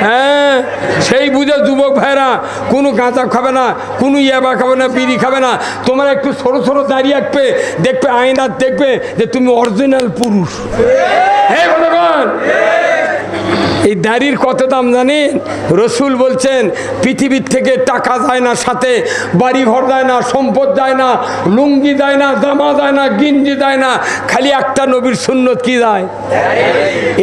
হ্যাঁ সেই বুঝে যুবক ভাইরা কোনো গাঁজা খাবে না, কোনো ইয়াবা খাবে না, বিড়ি খাবে না। তোমার একটু ছোট ছোট দাঁড়িয়ে রাখবে, দেখবে আয়নার, দেখবে যে তুমি অরিজিনাল পুরুষ। হ্যাঁ ভগবান, এই দাড়ির কত দাম জানেন? রসুল বলছেন পৃথিবীর থেকে টাকা যায় না, সাথে বাড়ি ঘর যায় না, সম্পদ যায় না, লুঙ্গি যায় না, জামা যায় না, গিঞ্জি যায় না, খালি একটা নবীর সুন্নত কি যায়?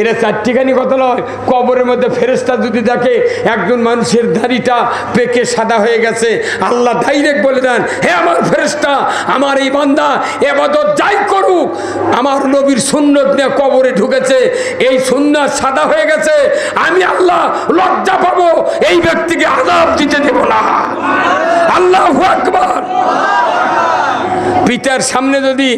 এরা চারটিখানি কথা নয়। কবরের মধ্যে ফেরেশতা যদি দেখে একজন মানুষের দাড়িটা পেকে সাদা হয়ে গেছে, আল্লাহ ডাইরেক্ট বলে দেন, হে আমার ফেরেশতা, আমার এই বান্দা ইবাদত যাই করুক, আমার নবীর সুন্নত নিয়ে কবরে ঢুকেছে, এই সুন্নাত সাদা হয়ে গেছে, আমি আল্লাহ লজ্জা পাবো, এই ব্যক্তিকে আযাব দিতে দেব না। আল্লাহু আকবার। পিতার সামনে যদি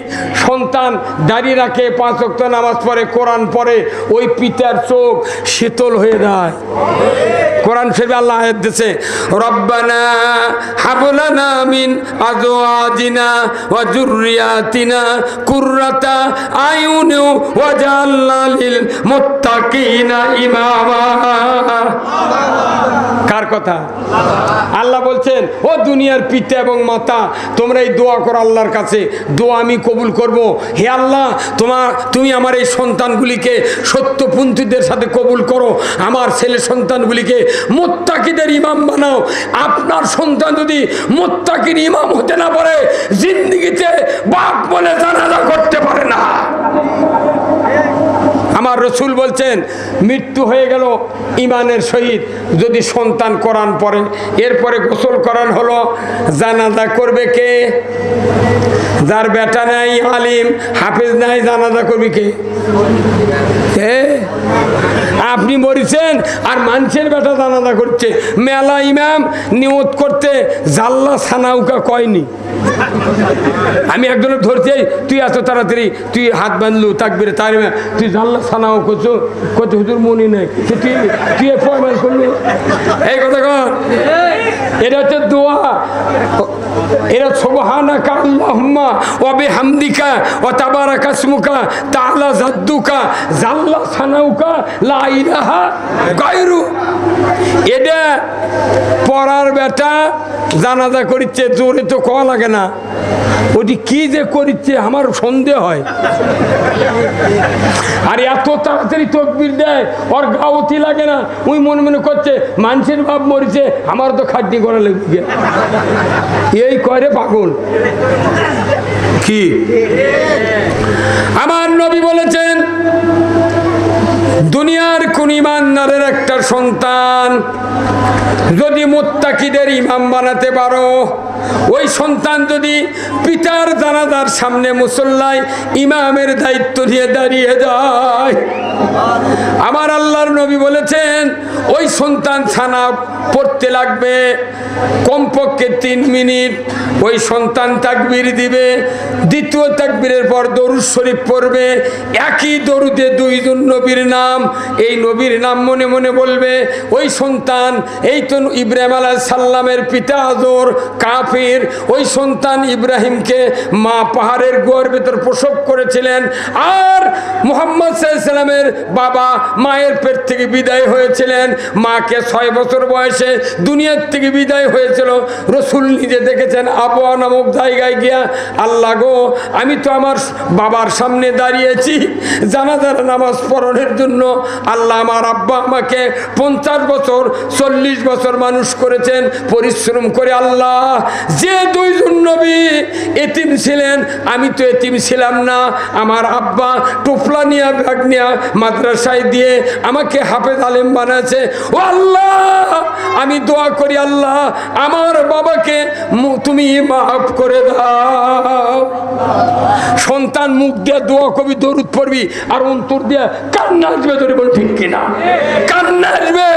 সন্তান দাঁড়িয়ে রাখে, 5 ওয়াক্ত নামাজ পড়ে, কোরআন পড়ে, ওই পিতার চোখ শীতল হয়ে যায়। কোরআন শরীফে আল্লাহ আয়াত দিয়েছে, রব্বানা হাব লানা মিন আজওয়াজিনা ওয়া যুররিয়াতিনা কুররাতা আয়ুন ওয়াজআলনা লিল মুত্তাকিনা ইমামা। কার কথা? আল্লাহ বলছেন, ও দুনিয়ার পিতা এবং মাতা, তোমরা এই দোয়া করো আল্লাহর কাছে, দোয়া আমি কবুল করব। হে আল্লাহ, তুমি আমার এই সন্তানগুলিকে সত্যপন্থীদের সাথে কবুল করো, আমার ছেলে সন্তানগুলিকে মুত্তাকিদের ইমাম বানাও। আপনার সন্তান যদি মুত্তাকির ইমাম হতে না পারে, জিন্দেগিতে বাপ বলে জানাজা করতে পারে না। আমার রসুল বলছেন, মৃত্যু হয়ে গেল ইমানের সহিত যদি সন্তান কোরআন পড়ে, এরপরে গোসল করান হলো, জানাজা করবে কে? যার বেটা নাই, আলিম হাফেজ নাই, জানাজা করবে কে? আপনি মরিছেন আর মানুষের বেটা জানাজা করছে। মেলা ইমাম নিয়ত করতে জাল্লা সানাউকা কয়নি। আমি একজনের ধরছি, তুই এত তাড়াতাড়ি তুই হাত বাঁধলু তাকবীরে তাহরিমে, তুই জাল্লা সানাও করছো, কত হুজুর মনে নেই, তুই ফরমান করলু, এই কথা কর। এটা হচ্ছে দোয়া। এরা সুবহানাকা আল্লাহুম্মা ওয়া বিহামদিকা ওয়া তাবারাকা ইসমুকা তাআলা জাদ্দুকা জাল্লা সানাউকা লা ইলাহা গায়রু। এটা পড়ার বেটা জানাজা করিচ্ছে, জোরে তো কওয়া লাগে না, ওটি কি যে করিচ্ছে আমার সন্দেহ হয়। আর এত তাড়াতাড়ি তকবীর দেয়, ওর গাওতি লাগে না, ওই মনে মনে করছে মানুষের বাপ মরিছে, আমার তো খাটনি করা লাগবে, এই করে পাগল। কি আমার নবী বলেছেন, দুনিয়ার কোন ইমানদারের একটা সন্তান যদি মুত্তাকিদের ইমাম বানাতে পারো, ওই সন্তান যদি পিতার জানাজার সামনে মুসল্লায় ইমামের দায়িত্ব নিয়ে দাঁড়িয়ে যায়, আমার আল্লাহর নবী বলেছেন ওই সন্তান ছানা পড়তে লাগবে কমপক্ষে 3 মিনিট। ওই সন্তান তাকবীর দিবে, দ্বিতীয় তাকবীরের পর দরুদ শরীফ পড়বে, একই দরুদে 2 জন নবীর নাম, এই নবীর নাম মনে মনে বলবে। ওই সন্তান, এই তো ইব্রাহিম আলাইহিস সালামের পিতা আজর কাফির, ওই সন্তান ইব্রাহিমকে মা পাহাড়ের গুহার ভিতর প্রসব করেছিলেন, আর মুহাম্মদ সাল্লাল্লাহু আলাইহি সাল্লামের বাবা মায়ের পেট থেকে বিদায় হয়েছিলেন, মাকে 6 বছর বয়সে দুনিয়ার থেকে বিদায় হয়েছিল। রসুল নিজে দেখেছেন আবওয়া নামক জায়গায় গিয়া, আল্লাহ গো, আমি তো আমার বাবার সামনে দাঁড়িয়েছি জানাজার নামাজ পড়ানোর জন্য, আল্লাহ আমার আব্বা আমাকে 50 বছর 40 বছর মানুষ করেছেন পরিশ্রম করে, আল্লাহ যে 2 জন নবী এতিম ছিলেন, আমি তো এতিম ছিলাম না, আমার আব্বা টোপলা নিয়ে ব্যাগ নিয়ে মাদ্রাসায় দিয়ে আমাকে হাফেজ আলেম বানাচ্ছে, ও আল্লাহ আমি দোয়া করি, আল্লাহ আমার বাবাকে তুমি মাফ করে দাও। সন্তান মুখ দিয়ে দোয়া কবি, দরুদ পড়বি, আর অন্তর দিয়ে কান্না আসবে, তোর বল ঠিক কিনা, কান্না আসবে।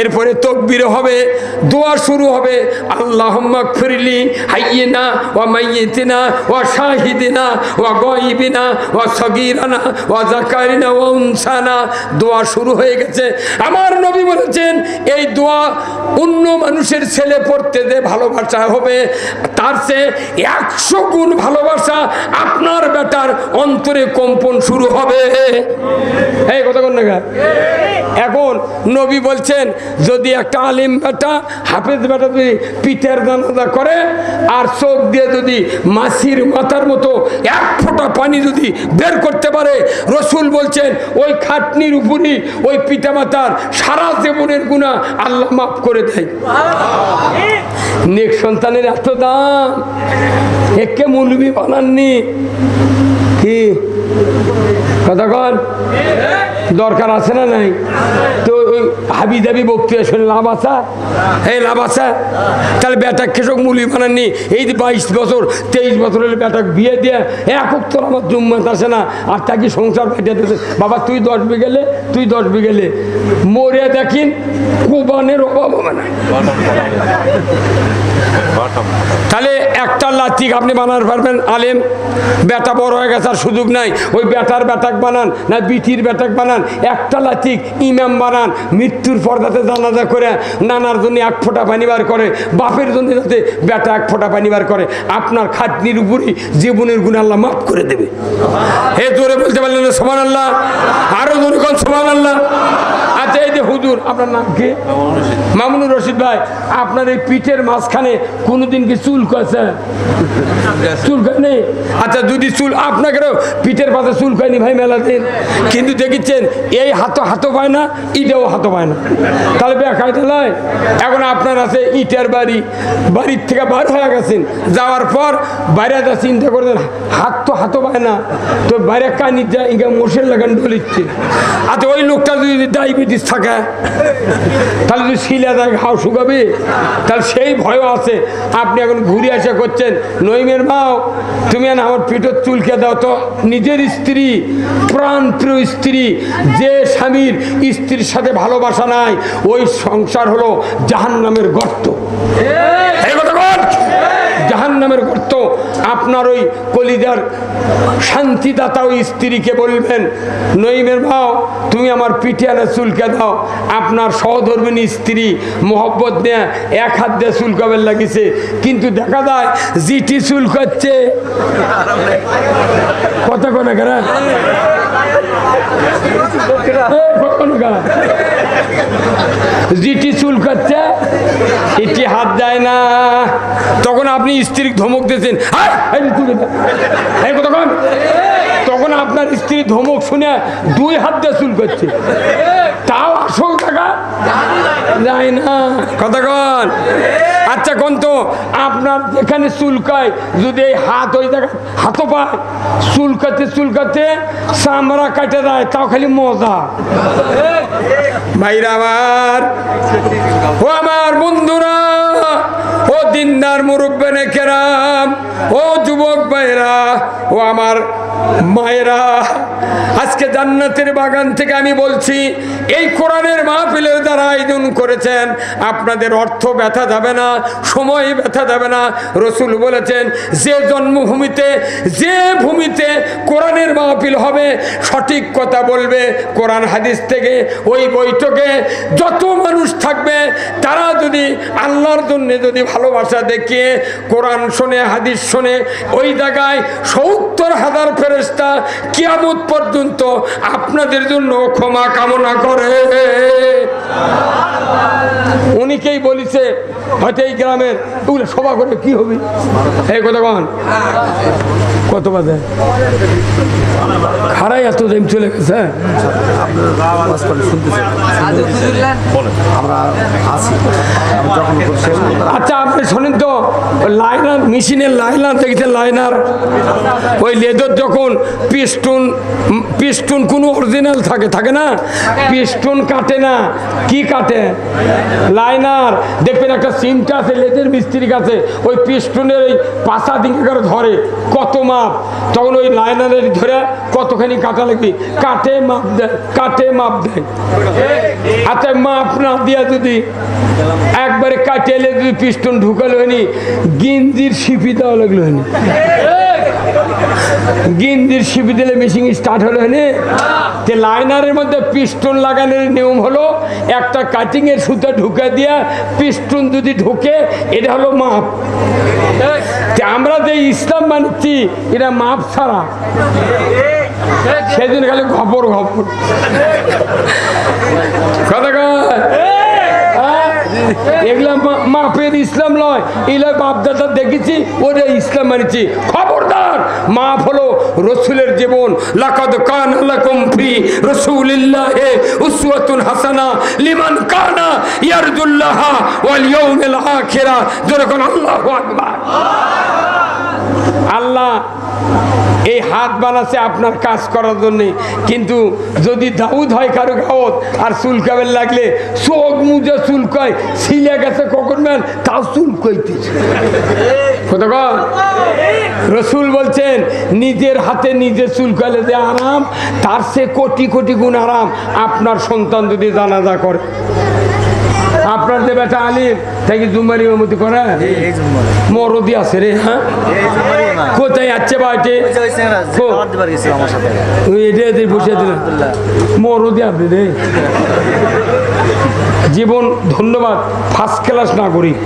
এরপরে তাকবীর হবে, দোয়া শুরু হবে, আল্লাহুম্মা গফিরলি হাইয়িনা ওয়া মাইয়িতিনা ওয়া শাহিদিনা ওয়া গায়বিনা ওয়া সগীরানা ওয়া যাকারিনা ওয়া উনসানা। দোয়া শুরু হয়ে গেছে। আমার নবী বলেছেন এই দোয়া অন্য মানুষের ছেলে পড়তে যে ভালোবাসা হবে, তার চেয়ে 100 গুণ ভালোবাসা আপনার বেটার অন্তরে কম্পন শুরু হবে। এই কথা কোন না? এখন নবী বলছেন যদি একটা আলিম বেটা, হাফেজ বেটা যদি পিঠের জানাজা করে আর চোখ দিয়ে যদি মাছির মাথার মতো 1 ফোঁটা পানি যদি বের করতে পারে, রসুল বলছেন ওই খাটনির উপরই ওই পিতা মাতার সারা জীবনের গুনাহ আল্লাহ মাফ করে দেয়। নেক সন্তানের এত দাম, একে মৌলবি বানাননি, কি কথা কন দরকার আছে না নাই? তো ওই হাবি দাবি বক্তৃতা শুনে লাভ আসা, এই লাভ আসা? তাহলে বেটা কৃষক মূল্য বানাননি, এই যে 22 বছর 23 বছর হলে বেটা বিয়ে দিয়ে একক তোর আমার জুম্মাত আসে না, আর তাকে সংসার পেটে দিতে, বাবা তুই 10 বিঘেলে তুই 10 বিঘেলে, মরে দেখিন কোরবানের অভাব হবে না। তাহলে একটা লাতিক আপনি বানাতে পারবেন আলেম, বেটা বড় হয়ে গেছে আর সুযোগ নাই, ওই বেটার বেটাক বানান না বিটির বেটাক বানান, একটা লাতিক ইমাম বানান, মৃত্যুর পর্দাতে জানাজা করে নানার জন্য 1 ফোঁটা পানি বার করে, বাপের জন্য যাতে বেটা 1 ফোঁটা পানি বার করে, আপনার খাটনির উপরই জীবনের গুণ আল্লাহ মাফ করে দেবে। হে জোরে বলতে পারলেন না সুবহানাল্লাহ? আরো জোরে কোন সুবহানাল্লাহ? আচ্ছা এই যে হুজুর, আপনার নাম কি? মামুনুর রশিদ ভাই, আপনার এই পিঠের মাঝখানে কোনোদিন কি চুল কয়েছে? চুল নেই? আচ্ছা যদি চুল, আপনাকেও পিঠের পাশে চুল কয়নি ভাই মেলা দিন, কিন্তু দেখেছেন এই হাতও পায় না, ইটেও হাতও পায় না, তাহলে বেকায়দা নয়? এখন আপনার আছে ইটের বাড়ি, বাড়ির থেকে বার হয়ে গেছেন, যাওয়ার পর বাইরে যা চিন্তা করছেন হাতও পায় না, তো বাইরে কানি যা ইঙ্গা মশার লাগান বলিচ্ছে। আচ্ছা ওই লোকটা যদি ডায়াবেটিস থাকে, তাহলে যদি শিলা দেয় ঘাও শুকাবে, তাহলে সেই ভয়ও আছে। আপনি এখন ঘুরে আসা করছেন, নইমের মাও তুমি আমার পিঠের চুলকে দাও তো। নিজের স্ত্রী, প্রাণ প্রিয় স্ত্রী, যে স্বামীর স্ত্রীর সাথে ভালোবাসা নাই, ওই সংসার হলো জাহান্নামের গর্ত। এই কথা জাহান্নামের গর্ত। আপনি আপনার ওই কলিজার শান্তিদাতা ওই স্ত্রীকে বলবেন, নইমের ভাও তুমি আমার পিঠিয়ানা চুলকে দাও। আপনার সহধর্মিনী স্ত্রী মোহব্বত নিয়ে এক হাত দিয়ে চুলকাবের লাগিছে, কিন্তু দেখা যায় জিটি চুল করছে। কথা কোনো কেন জিটি চুল করছে, এটি হাত দেয় না। তখন আপনি স্ত্রী ধমক দিয়েছেন, তখন আপনার স্ত্রী ধমক শুনে 2 হাত দিয়ে চুল করছে, তাও আসল টাকা যায় না। কথা কন। আচ্ছা কোন তো আপনার যেখানে চুলকায় যদি এই হাত ওই জায়গা হাতও পায়, চুলকাতে চামড়া কাটে যায়, তাও খালি মজা। ভাইরা আমার, ও আমার বন্ধুরা, ও দিনদার মুরব্বিনে কেরাম, ও যুবক ভাইরা, ও আমার মায়েরা, আজকে জান্নাতের বাগান থেকে আমি বলছি, এই কোরআনের মাহফিলের দ্বারা আয়োজন করেছেন, আপনাদের অর্থ ব্যথা যাবে না, সময় ব্যথা যাবে না। রসুল বলেছেন, যে জন্মভূমিতে যে ভূমিতে কোরআনের মাহফিল হবে, সঠিক কথা বলবে কোরআন হাদিস থেকে, ওই বৈঠকে যত মানুষ থাকবে তারা যদি আল্লাহর জন্য যদি ভালোবাসা দেখিয়ে কোরআন শোনে, হাদিস শোনে, ওই জায়গায় 70,000 ফেরেশতা কিয়ামত পর্যন্ত আপনাদের জন্য ক্ষমা কামনা করে। উনিকেই বলিছে, হয়তো এই গ্রামের সভা করে কি হবে, এই কথা কন কত বাজে খারাই এত দিন চলে গেছে। আচ্ছা আপনি শোনেন তো, লাইনার মেশিনের লাইনার দেখেছেন, লাইনার ওই লেদার যখন পিস্টন কোনো অরিজিনাল থাকে না, পিস্টন কাটে না, কি কাটে? লাইনার। দেখবেন একটা সিমটা আছে লেদের মিস্ত্রির কাছে, ওই পিস্টনের ওই পাশা দিকে করে ধরে কত মাপ, তখন ওই লাইনারের ধরে কতখানি কাটা লাগবে, কাটে মাপ দেয়। আচ্ছা মাপ না দিয়া যদি একবারে কাটে এলে যদি পিস্টন ঢুকালো হয়নি, গিঞ্জির শিপি দেওয়া লাগলো হয়নি, গিঞ্জির শিপি দিলে মেশিন স্টার্ট হলো হয়নি। তে লাইনারের মধ্যে পিস্টন লাগানোর নিয়ম হলো, একটা কাটিং এর সুতা ঢুকে দিয়া পিস্টন যদি ঢুকে, এটা হলো মাপ। আমরা যে ইসলাম মানছি এটা মাপ ছাড়া, সেদিন খালি খবর কথা কয়, এগুলা মাপের ইসলাম নয়, এগুলা বাপ দাদা দেখেছি, ওরা ইসলাম মানছি। খবরদার, মাপ হলো রসুলের জীবন। লাকাদ কানা লাকুম ফি রাসূলিল্লাহি উসওয়াতুন হাসানা লিমান কানা ইয়ারজুল্লাহ ওয়াল ইয়াউমিল আখিরা। যখন আল্লাহু আকবার। আল্লাহ এই হাত বানাচ্ছে আপনার কাজ করার জন্য, কিন্তু যদি দাউদ হয় কারো গাওত আর চুলকাবের লাগলে চোখ মুজে চুলকায়, ছিলে গেছে কখন ম্যান তাও চুলকাইতেছে। রসুল বলছেন, নিজের হাতে নিজে চুলকালে যে আরাম, তার সে কোটি কোটি গুণ আরাম আপনার সন্তান যদি জানাজা করে। আপনার যে বেটা আলিম তাকে জুমারি মমতি করে মরদি আছে রে। হ্যাঁ, কোথায় যাচ্ছে বাড়িতে বসে দিলেন মরদি আপনি রে। জীবন ধন্যবাদ, ফার্স্ট ক্লাস নাগরিক,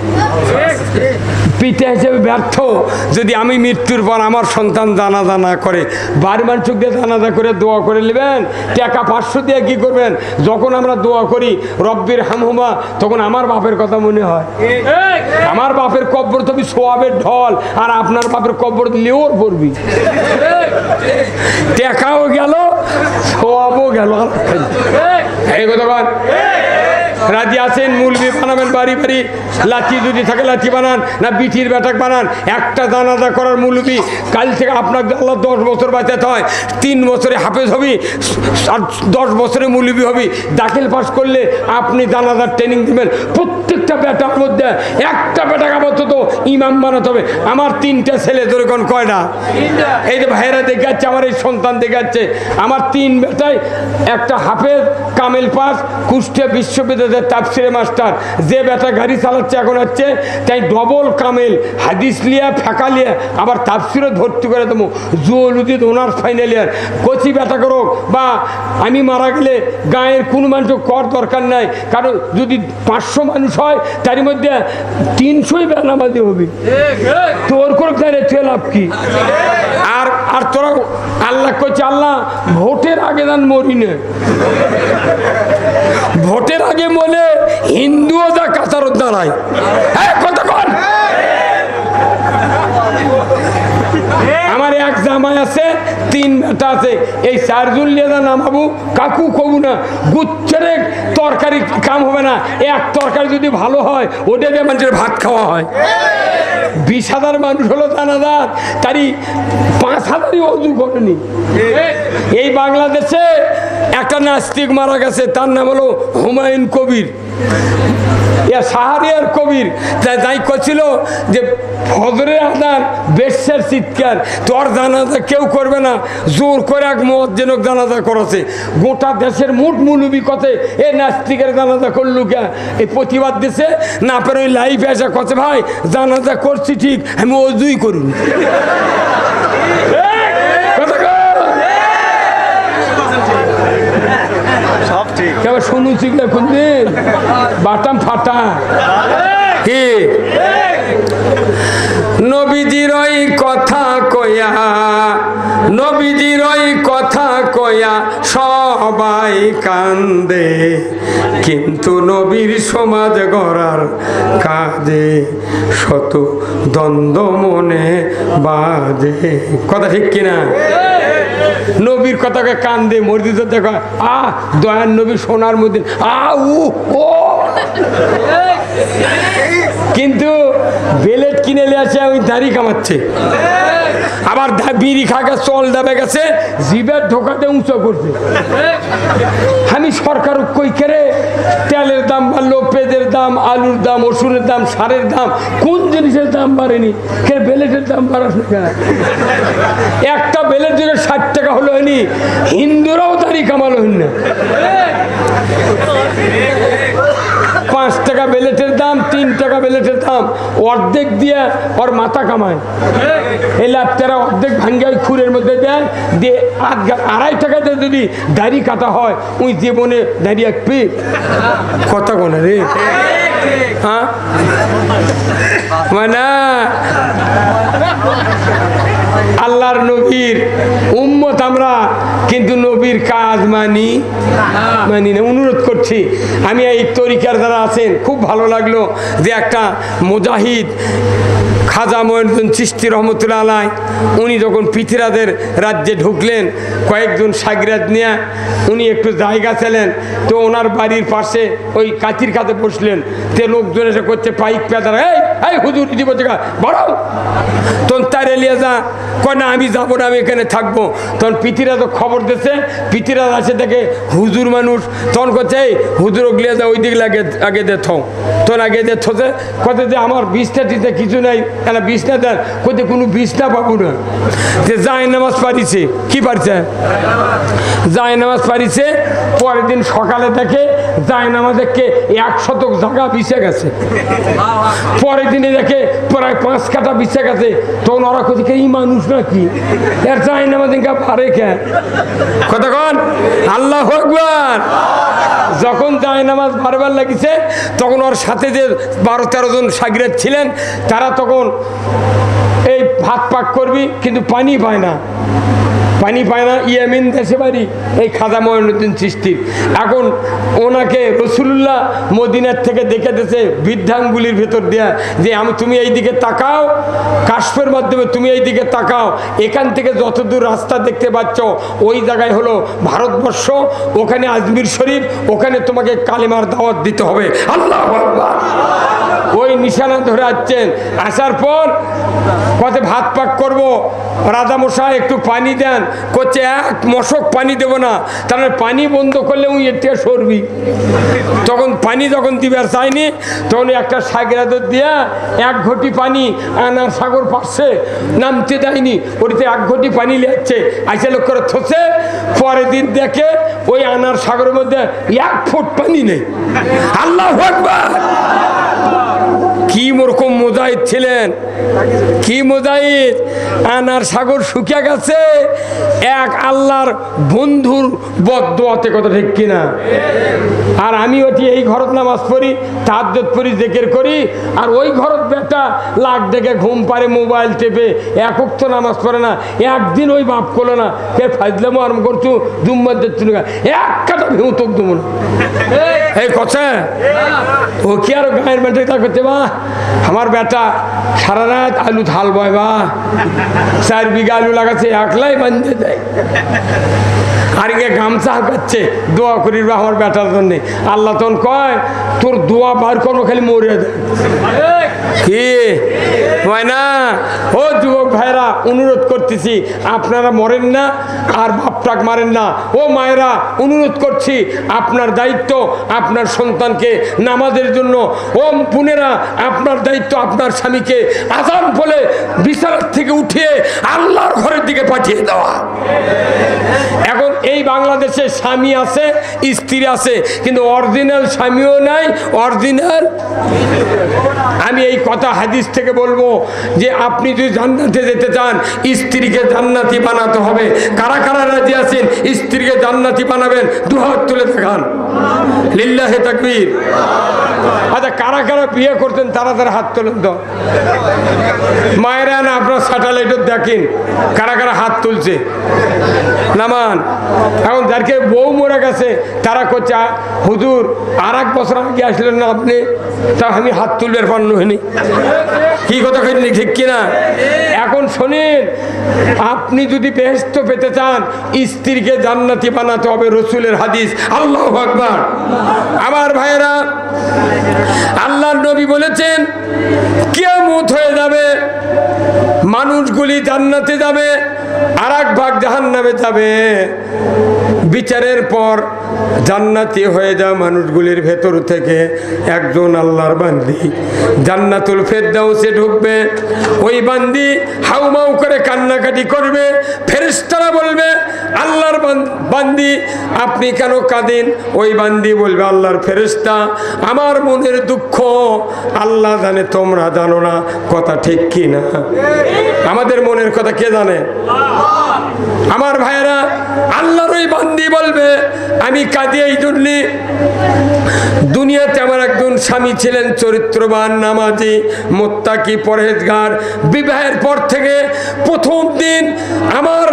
পিতা হিসেবে ব্যর্থ। যদি আমি মৃত্যুর পর আমার সন্তান জানাজা না করে, বাড়ি মানুষ দিয়ে জানাজা করে দোয়া করে নেবেন, টাকা 500 দিয়ে কি করবেন? যখন আমরা দোয়া করি রব্বির হামহুমা, তখন আমার বাপের কথা মনে হয়। আমার বাপের কব্বর তুমি সোয়াবের ঢল, আর আপনার বাপের কব্বর লেওর পড়বি, টাকাও গেল সোয়াবও গেল। এই কথা বল। রাজি আছেন মুলবি বানাবেন, বাড়ি বাড়ি লাঠি যদি থাকে লাঠি বানান, না বিটির ব্যাটাক বানান। একটা জানাজা করার মুলবি কাল থেকে আপনার আল্লাহ 10 বছর বাঁচাতে হয়, 3 বছরে হাফেজ হবি আর 10 বছরে মুলবি হবি। দাখিল পাস করলে আপনি জানাজার ট্রেনিং দিবেন। প্রত্যেকটা ব্যাটার মধ্যে একটা ব্যাটাক আপাতত ইমাম বানাতে হবে। আমার 3টা ছেলে, তোর কোন কয়টা? এই যে ভাইরা দেখে যাচ্ছে, আমার এই সন্তান দেখে যাচ্ছে, আমার 3 বেটায়, একটা হাফেজ কামেল পাস কুষ্টিয়া বিশ্ববিদ্যালয়ের তাফসিরে মাস্টার, যে বেটা গাড়ি চালাচ্ছে এখন হচ্ছে তাই ডবল কামেল, হাদিস লিয়া ফাঁকা লিয়া আবার তাফসিরও ভর্তি করে দেবো, জুওলজি অনার্স ফাইনাল ইয়ার। কচি বেটা করো বা আমি মারা গেলে গাঁয়ের কোনো মানুষ কর দরকার নাই, কারণ যদি 500 মানুষ হয় তার মধ্যে 300ই বেনামাজি হবে, তোর করে তুই লাভ কি? আর আর তোরা আল্লাহ করছে, আল্লাহ ভোটের আগে দান মরি না, ভোটের আগে বলে হিন্দুও যা কাতারত দাঁড়ায়। হ্যাঁ কতক্ষণ আমার এক জামাই আছে, 3 বেটা আছে, এই 4 জন নিয়ে নামাবো, কাকু কবু না, গুচ্ছের তরকারি কাম হবে না, এক তরকারি যদি ভালো হয় ওটা দিয়ে মানুষের ভাত খাওয়া হয়। 20,000 মানুষ হলো জানাজার, তারই 5,000ই অজু করেনি। এই বাংলাদেশে একটা নাস্তিক মারা গেছে, তার নাম হলো হুমায়ুন কবির, শাহরিয়ার কবির। তাই করছিল যে ফজরের আজান বেশের চিৎকার, তোর জানাজা কেউ করবে না, জোর করে এক মুয়াজ্জিনক জানাজা করেছে। গোটা দেশের মুঠ মুলুবি কথে এ নাস্তিকের জানাজা করলু কে, এই প্রতিবাদ দিছে না পেরে ওই লাইফে এসে কথা, ভাই জানাজা করছি ঠিক, আমি অজুই করিনি। শুনুছি কোনদিন বাটাম ফাটা কি নবীজির ওই কথা কয়া, নবীজির ওই কথা কয়া সবাই কান্দে, কিন্তু নবীর সমাজ গড়ার কাজে শত দ্বন্দ্ব মনে বাজে। কথা ঠিক কিনা? নবীর কথাকে কান্দে মসজিদ দেখো, দয়ার নবী সোনার মধ্যে ও, কিন্তু বেলেট কিনে নিয়ে আসে ওই দাড়ি কামাচ্ছে, আবার বিড়ি খাকে চল দাবে গেছে, জিভের ঢোকাতে উঁচু করছে। আমি সরকার কই করে তেলের দাম বাড়লো, পেঁয়াজের দাম, আলুর দাম, ওষুধের দাম, সারের দাম, কোন জিনিসের দাম বাড়েনি, কে বেলেটের দাম বাড়াস না? একটা বেলেট যদি 60 টাকা হলো হয়নি, হিন্দুরাও দাড়ি কামালো হইন না। 5 টাকা বেলেটের দাম, 3 টাকা বেলেটের দাম, অর্ধেক দিয়ে ওর মাথা কামায়। এই লাভটারা অর্ধেক ভাঙ্গে ওই খুরের মধ্যে দেয়, দিয়ে 2.5 টাকাতে যদি দাড়ি কাটা হয়, ওই জীবনে দাড়ি একপি কথা কোন রে? হ্যাঁ মানে আল্লাহর নবীর উম্মত আমরা, কিন্তু নবীর কাজ মানি না। অনুরোধ করছি, আমি এই তরিকার যারা আছেন, খুব ভালো লাগলো যে একটা মুজাহিদ খাজা মঈনুদ্দিন চিশতি রহমতুল্লাহ আলাইহি, উনি যখন পৃথিবীর রাজ্যে ঢুকলেন, কয়েকজন সাগিরাত নিয়ে উনি একটু জায়গা ছিলেন, তো ওনার বাড়ির পাশে ওই কাতির কাছে বসলেন, তে লোকজন এসে করছে পাইক পেদার, এই হুজুর ইদি বলছে বাড়াও, তখন তার এলিয়া যা কয় না আমি যাবো না, আমি এখানে থাকবো। তখন পিতিরা তো খবর দিচ্ছে, পিতিরা আছে দেখে হুজুর মানুষ, তখন করছে এই হুজুর ওগলিয়া যা ওই দিকে আগে দে থো, তখন আগে দে থোছে, কত যে আমার বিছনা টিতে কিছু নাই, কেন বিছনা দেন, কোথায় কোনো বিছনা পাবো না। যে যায় নামাজ পারিছে, কি পারছে যায় নামাজ পারিছে, পরের দিন সকালে দেখে যায় নামাজকে 1 শতক জায়গা বিছে গেছে, পরের দিনে দেখে প্রায় 5 কাঠা বিছে গেছে। তখন ওরা কোথায় এই মানুষ নাকি, এর যায় নামাজ পারে কে? কতক্ষণ আল্লাহু আকবার। যখন যায় নামাজ বারবার লাগিছে, তখন ওর সাথে যে 12-13 জন সাগিরাত ছিলেন, তারা তখন এই ভাত পাক করবি, কিন্তু পানি পায় না, ইয়েমেন দেশে বাড়ি এই খাজা মঈনুদ্দিন চিশতি। এখন ওনাকে রসুলুল্লাহ মদিনার থেকে দেখে দিয়েছে বৃদ্ধাঙ্গুলির ভেতর দেয়া, যে তুমি এই দিকে তাকাও, কাশফের মাধ্যমে তুমি এই দিকে তাকাও, এখান থেকে যতদূর রাস্তা দেখতে পাচ্ছ ওই জায়গায় হলো ভারতবর্ষ, ওখানে আজমির শরীফ, ওখানে তোমাকে কালেমার দাওয়াত দিতে হবে। আল্লাহু আকবার। ওই নিশানা ধরে আসছেন। আসার পর কত ভাত পাক করবো, রাজামশাই একটু পানি দেন। করছে এক মশক পানি দেবো না, তাহলে পানি বন্ধ করলে উনি এর থেকে সরবি। তখন পানি যখন দিবার চাইনি, তখন একটা সাগরাদর দিয়া এক ঘটি পানি আনার সাগর পাশে নামতে দেয়নি, ওটিতে এক ঘটি পানি লিয়াচ্ছে। আইসা লোক করে থসে, পরের দিন দেখে ওই আনার সাগরের মধ্যে 1 ফুট পানি নেই। আল্লাহু আকবার! কি মরকম মুজাহিদ ছিলেন, কি মুজাহিদ! আনার সাগর শুকিয়ে গেছে এক আল্লাহর বন্ধুর বদদোয়াতে, কথা ঠিক কিনা? আর আমি ওটি এই ঘরত নামাজ পড়ি, তাহাজ্জুদ পড়ি, জিকির করি, আর ওই ঘরত বেটা লাখ ডেকে ঘুম পারে, মোবাইল টেপে, একক তো নামাজ পড়ে না। একদিন ওই বাপ করলো না, কে ফাইজলামো আরম্ভ করছু, জুম্মার দিচ্ছু না, এক কাটা ভেউ তোক দেবো না। এই কথা ও কি আর গায়ের বেটে তা করতে? বা আমার বেটা সারা রাত আলু থাল বয়, বা 4 বিঘা আলু লাগাচ্ছে, একলাই বান্ধে দেয়। আর গে গামছা হাঁকাচ্ছে, দোয়া করিস বা আমার বেটার জন্যে। আল্লাহ তখন কয়, তোর দোয়া বার করবো, খালি মরে দেয়। কি হয় না? ও যুবক ভাইরা, অনুরোধ করতেছি, আপনারা মরেন না আর বাপটাক মারেন না। ও মায়েরা, অনুরোধ করছি, আপনার দায়িত্ব আপনার সন্তানকে নামাজের জন্য। ও বোনেরা, আপনার দায়িত্ব আপনার স্বামীকে আযান বলে বিছানার থেকে উঠিয়ে আল্লাহর ঘরের দিকে পাঠিয়ে দেওয়া। এখন এই বাংলাদেশে স্বামী আছে, স্ত্রী আছে, কিন্তু অরিজিনাল স্বামীও নাই, অরিজিনাল। আমি এই কথা হাদিস থেকে বলবো যে আপনি যদি জান্নাতে যেতে চান, স্ত্রীকে জান্নাতি বানাতে হবে। কারা কারা রাজি আছেন স্ত্রীকে জান্নাতি বানাবেন? 2 হাত তুলে দেখান। লিল্লাহে তাকবীর। আচ্ছা, কারা কারা বিয়ে করতেন তারা তারা হাত তোলেন তো। মায়েরা না, আপনার স্যাটেলাইটও দেখেন কারা কারা হাত তুলছে, নামান। এখন যারকে বউ মরে গেছে তারা করছে, হুজুর আর 1 বছর আগে আসলেন না আপনি, তা আমি হাত তুলবার পান্ন হয়নি। কি কথা কইনি, ঠিক কিনা? এখন শোনেন, আপনি যদি বেহেশত পেতে চান, স্ত্রীকে জান্নাতি বানাতে হবে, রসুলের হাদিস। আল্লাহু আকবার। আমার ভাইয়েরা, আল্লাহর নবী বলেছেন, কিয়ামত হয়ে যাবে, মানুষগুলি জান্নাতে যাবে, আর 1 ভাগ জাহান্নামে যাবে। বিচারের পর জান্নাতি হয়ে যাওয়া মানুষগুলির ভেতর থেকে একজন আল্লাহর বান্দি জান্নাতুল ফেরদাউসে ঢুকবে। ওই বান্দি হাউমাউ করে কান্নাকাটি করবে। ফেরেশতারা বলবে, আল্লাহর বান্দি আপনি কেন কাঁদেন? ওই বান্দি বলবে, আল্লাহর ফেরেশতা, আমার মনের দুঃখ আল্লাহ জানে, তোমরা জানো না। কথা ঠিক কি না? আমাদের মনের কথা কে জানে? আমার ভাইয়েরা, আল্লাহর ওই বান্দি বলবে, আমি কাঁদি এই জন্যে, দুনিয়াতে আমার একজন স্বামী ছিলেন চরিত্রবান, নামাজি, মুত্তাকি, পরহেজগার। বিবাহের পর থেকে প্রথম দিন আমার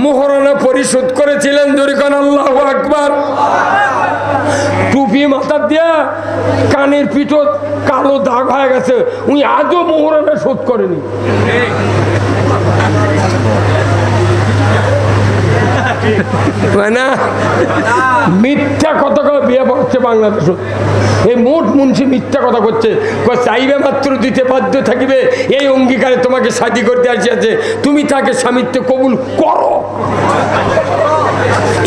মোহরানা পরিশোধ করেছিলেন। জোরে আল্লাহু আকবার। টুপি মাথা দিয়া কানের পিঠো কালো দাগ হয়ে গেছে, উনি আজও মোহরানা শোধ করেনি। মিথ্যা কথা বিয়ে পড়ছে বাংলাদেশ। এই মোট মুন্সি মিথ্যা কথা করছে, চাইবে মাত্র দিতে বাধ্য থাকিবে, এই অঙ্গীকারে তোমাকে শাদী করতে আসিয়াছে, তুমি তাকে স্বামিত্ব কবুল করো।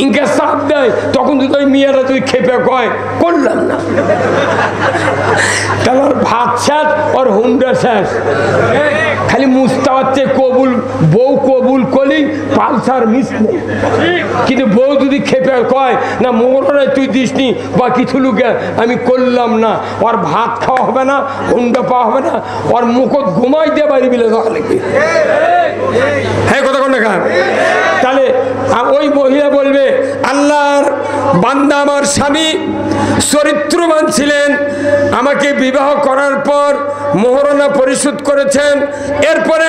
ইনকে চাপ দেয়, তখন যদি ওই মেয়েরা তুই খেপে কয় করলাম না, তাহলে ভাত শেষ ওর হুন্ডা শেষ। খালি মুস্তা হচ্ছে কবুল, বউ কবুল করলি পালসার মিস নেই। কিন্তু বউ যদি খেপে কয় না মোহরানা তুই দিসনি বা কিছু লোকে আমি করলাম না, ওর ভাত খাওয়া হবে না, হুন্ডা পাওয়া হবে না, ওর মুখত ঘুমাই দিয়ে বাড়ি বিলে যাওয়া লাগবে। হ্যাঁ, কথা কোন না? তাহলে ওই মহিলা বলবে, আল্লাহর বান্দা আমার স্বামী চরিত্রবান ছিলেন, আমাকে বিবাহ করার পর মোহরানা পরিশোধ করেছেন, এরপরে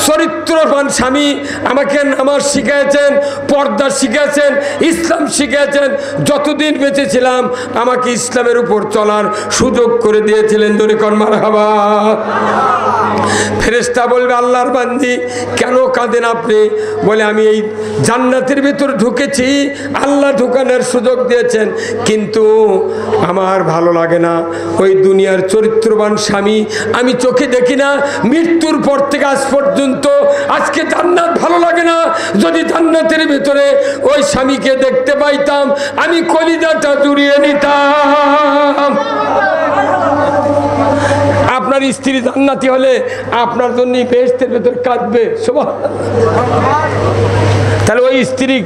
চরিত্রবান স্বামী আমাকে নামাজ শিখিয়েছেন, পর্দা শিখিয়েছেন, ইসলাম শিখিয়েছেন, যতদিন বেঁচে ছিলাম আমাকে ইসলামের উপর চলার সুযোগ করে দিয়েছিলেন। জোরে কর মারহাবা। ফেরেশতা বলবে আল্লাহর বান্দি কেন কাঁদেন আপনি? বলে আমি এই জান্নাতের ভিতর ঢুকেছি, আল্লাহ ঢুকানোর সুযোগ দিয়েছেন, কিন্তু আমার ভালো লাগে না। ওই দুনিয়ার চরিত্রবান স্বামী আমি চোখে দেখি না, মৃত্যুর পর থেকে আজ পর্যন্ত আজকে জান্নাত ভালো লাগে না। যদি জান্নাতের ভিতরে ওই স্বামীকে দেখতে পাইতাম আমি কলিজাটা জুড়িয়ে নিতাম। আপনার স্ত্রী জান্নাতি হলে আপনার জন্য বেহেশতের ভেতর কাঁদবে। তাহলে ওই স্ত্রী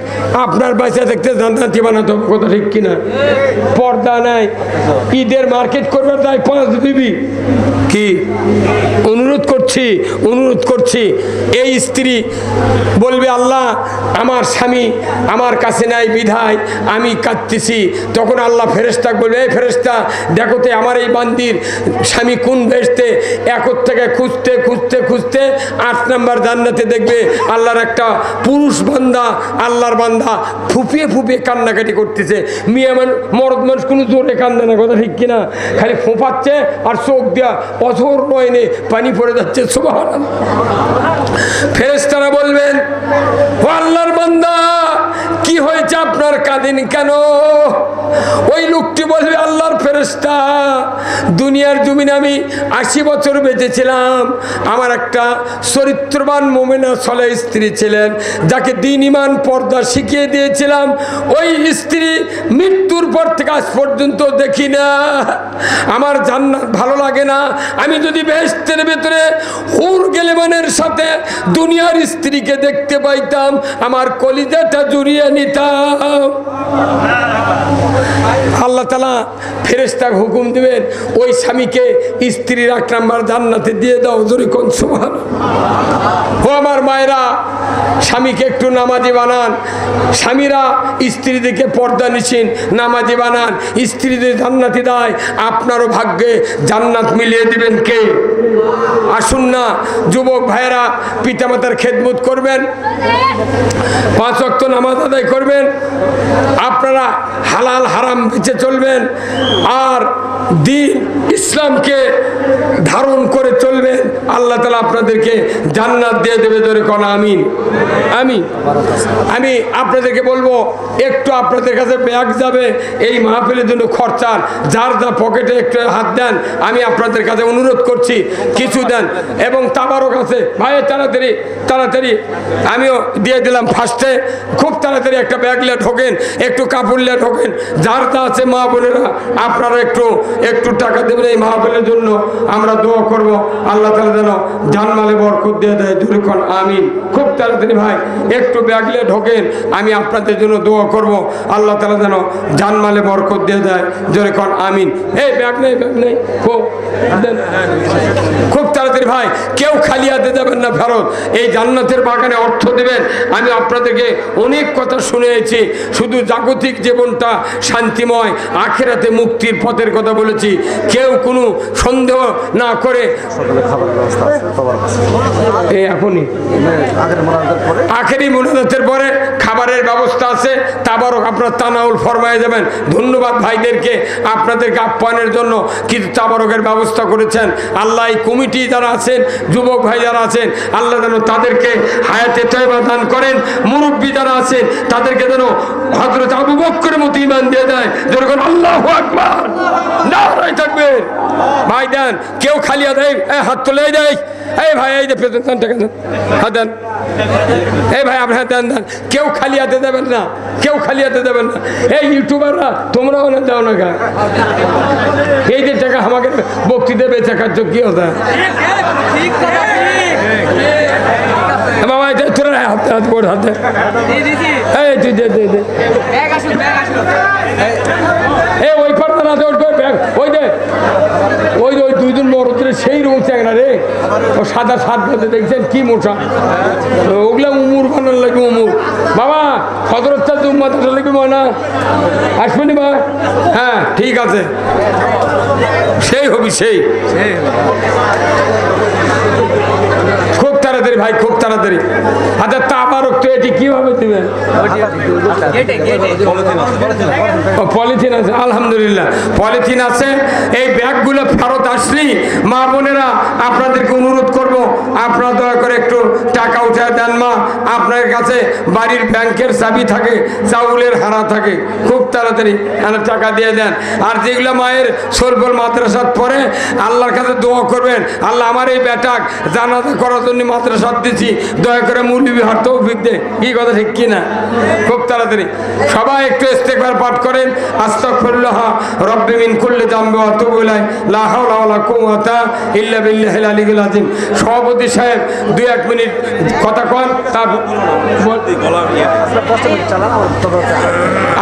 আপনার বাচ্চা দেখতে জান্নাতি বানাতে হবে, কথা ঠিক কিনা? পর্দা নাই, ঈদের মার্কেট করবার তাই 5 বিবি কি অনুরোধ করছি এই স্ত্রী বলবে আল্লাহ আমার স্বামী আমার কাছে নাই বিধায় আমি কাঁদতেছি। তখন আল্লাহ ফেরেশতা বলবে এই ফেরেশতা দেখো তো আমার এই বান্দির স্বামী কোন বেহেশতে। একর থেকে খুঁজতে খুঁজতে খুঁজতে 8 নম্বর জান্নাতে দেখবে আল্লাহর একটা পুরুষ বান্দা, আল্লাহর বান্দা ফুপিয়ে ফুপিয়ে কান্নাকাটি করতেছে। মেয়ে মরদ মানুষ কোনো জোরে কান্দে না, কথা ঠিক কিনা? খালি ফোঁপাচ্ছে আর চোখ দেওয়া অঝোর নয়নে পানি পড়ে যাচ্ছে। সুবহানাল্লাহ। ফেরেশতারা বলবেন ও আল্লাহর বান্দা কি হয়েছে আপনার কাঁদেন কেন? ওই লোকটি বলবে আল্লাহর ফেরেশতা দুনিয়ার জমিনে আমি 80 বছর বেঁচেছিলাম, আমার একটা চরিত্রবান মুমিনা সালেহ স্ত্রী ছিলেন যাকে দ্বীন ঈমান পর্দা শিখিয়ে দিয়েছিলাম। ওই স্ত্রী মৃত্যুর পর থেকে আজ পর্যন্ত দেখি না, আমার জান্নাত ভালো লাগে না। আমি যদি বেহেশতের ভিতরে হুর গেলেমানের সাথে দুনিয়ার স্ত্রীকে দেখতে পাইতাম আমার কলিজাটা জুড়িয়ে নিতাম। আল্লাহ তাআলা ফেরেশতাকে হুকুম দিবেন ওই স্বামীকে স্ত্রীর 8 নম্বর জান্নাতে দিয়ে দাও। জোরে কোন সুবহানাল্লাহ। ও আমার মায়েরা, স্বামীকে একটু নামাজি বানান, স্বামীরা স্ত্রীদেরকে পর্দা নিশীন নামাজি বানান, স্ত্রীদের জান্নাতি দেয়, আপনারও ভাগ্যে জান্নাত মিলিয়ে দিবেন কে? আসুন না যুবক ভাইয়েরা, পিতামাতার খেদমত করবেন, 5 ওয়াক্ত নামাজ আদায় করবেন, আপনারা হালাল হারাম বেঁচে চলবেন, আর দ্বীন ইসলামকে ধারণ করে চলবেন। আল্লাহ তাআলা আপনাদেরকে জান্নাত দিয়ে দেবে। জোরে কোন আমিন। আমি আপনাদেরকে বলবো একটু আপনাদের কাছে ব্যাগ যাবে এই মাহফিলের জন্য খরচার, যার যা পকেটে একটু হাত দেন, আমি আপনাদের কাছে অনুরোধ করছি কিছু দেন। এবং তাবারক আছে ভাই, তাড়াতাড়ি তাড়াতাড়ি আমিও দিয়ে দিলাম ফার্স্টে, খুব তাড়াতাড়ি একটা ব্যাগ নিয়ে ঢোকেন, একটু কাপড় নিয়ে ঢোকেন, যার যা আছে মা বোনেরা আপনারা একটু টাকা দেবেন এই মাহফিলের জন্য। আমরা দোয়া করব আল্লাহ তাআলা যেন জানমালে বরকত দিয়ে দেয়। জোরে কোন আমিন। খুব তাড়াতাড়ি ভাই একটু ব্যাগ নিয়ে ঢোকেন, আমি আপনাদের জন্য দোয়া করব আল্লাহ তাআলা যেন জানমালে বরকত দিয়ে দেয়। জোরে কোন আমিন। এই ব্যাগ নেই খুব তাড়াতাড়ি ভাই, কেউ খালি হাতে যাবেন না ফেরত। এই জান্নাতের বাগানে অর্থ দেবেন। আমি আপনাদেরকে অনেক কথা শুনেছি, শুধু জাগতিক জীবনটা শান্তিময়, আখিরাতে মুক্তির পথের কথা বলেছি। কেউ কোনো সন্দেহ না করে এখনই আখেরি মুনাজাতের পরে খাবারের ব্যবস্থা আছে, তাবারক আপনার তানাউল ফরমায়ে যাবেন। ধন্যবাদ ভাইদেরকে, আপনাদেরকে আপ্যায়নের জন্য কিছু তাবারকের ব্যবস্থা করেছেন। আল্লাহ এই কমিটি যারা আছেন, যুবক ভাই যারা আছেন, আল্লাহ যেন তাদেরকে হায়াতে তয়বা দান করেন। মুরব্বী যারা আছেন তাদেরকে যেন হযরত আবু বকরের মতো ঈমান দিয়ে দেয়। যেরকম আল্লাহু আকবার নারায়ে তাকবীর। ভাই দেন, কেউ খালি দেয়, হাত তুলে দেয়। এই ভাই এই যে পেছন টাকা দেন, হাত দেন। এই ভাই আপনার দেন দেন, কেউ খালি হাতে দেবেন না, কেউ খালি হাতে দেবেন না। এই ইউটিউবাররা তোমরাও না দাও না গা, এই যে টাকা আমাকে বক্তৃতা বেচা কার্য কি হতো বাবা, তোরা হাতে হাতে করে হাতে এই তুই দে দে দে এই ওই পারতা না ওই দে ওই ওই দুইজন মরদের সেই রকম চ্যাংরা রে, ও সাদা সাত বাজে দেখছেন কি মোটা, ওগুলা উমুর বানার লাগবে উমুর। বাবা হযরতটা জুম্মাতে লাগবে ময়না আসবেনি বা? হ্যাঁ ঠিক আছে, সেই হবি সেই। খুব তাড়াতাড়ি ভাই, খুব তাড়াতাড়ি। আচ্ছা তাবারক তো এটি কিভাবে দিবেন? পলিথিন আছে, আলহামদুলিল্লাহ পলিথিন আছে। এই ব্যাগগুলো ফেরত আসলেই মা বোনেরা আপনাদেরকে অনুরোধ করবো আপনারা দয়া করে একটু টাকা উঠে দেন মা। আপনার কাছে বাড়ির ব্যাংকের চাবি থাকে, চাউলের হারা থাকে, খুব তাড়াতাড়ি টাকা দিয়ে দেন। আর যেগুলো মায়ের সরবল মাদ্রাসাত পড়ে আল্লাহর কাছে দোয়া করবেন, আল্লাহ আমার এই বেটাক জানাজা করার জন্য মাদ্রাসাত দিচ্ছি, দয়া করে মৌলবি হওয়ার তৌফিক দে। কি কথা ঠিক কিনা? খুব তাড়াতাড়ি সবাই একটু ইস্তেগফার পাঠ করেন। আস্তাগফিরুল্লাহ রব্বি মিন কুল্লি যামবি ওয়া আতুবু ইলাইহি লা হাওলা ওয়ালা কুওয়াতা ইল্লা বিল্লাহিল আলিয়্যিল আযীম। সভাপতি সাহেব 2-1 মিনিট কথা কন,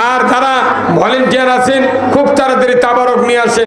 আর যারা ভলেন্টিয়ার আছেন খুব তাড়াতাড়ি তাবারক নিয়ে আসেন।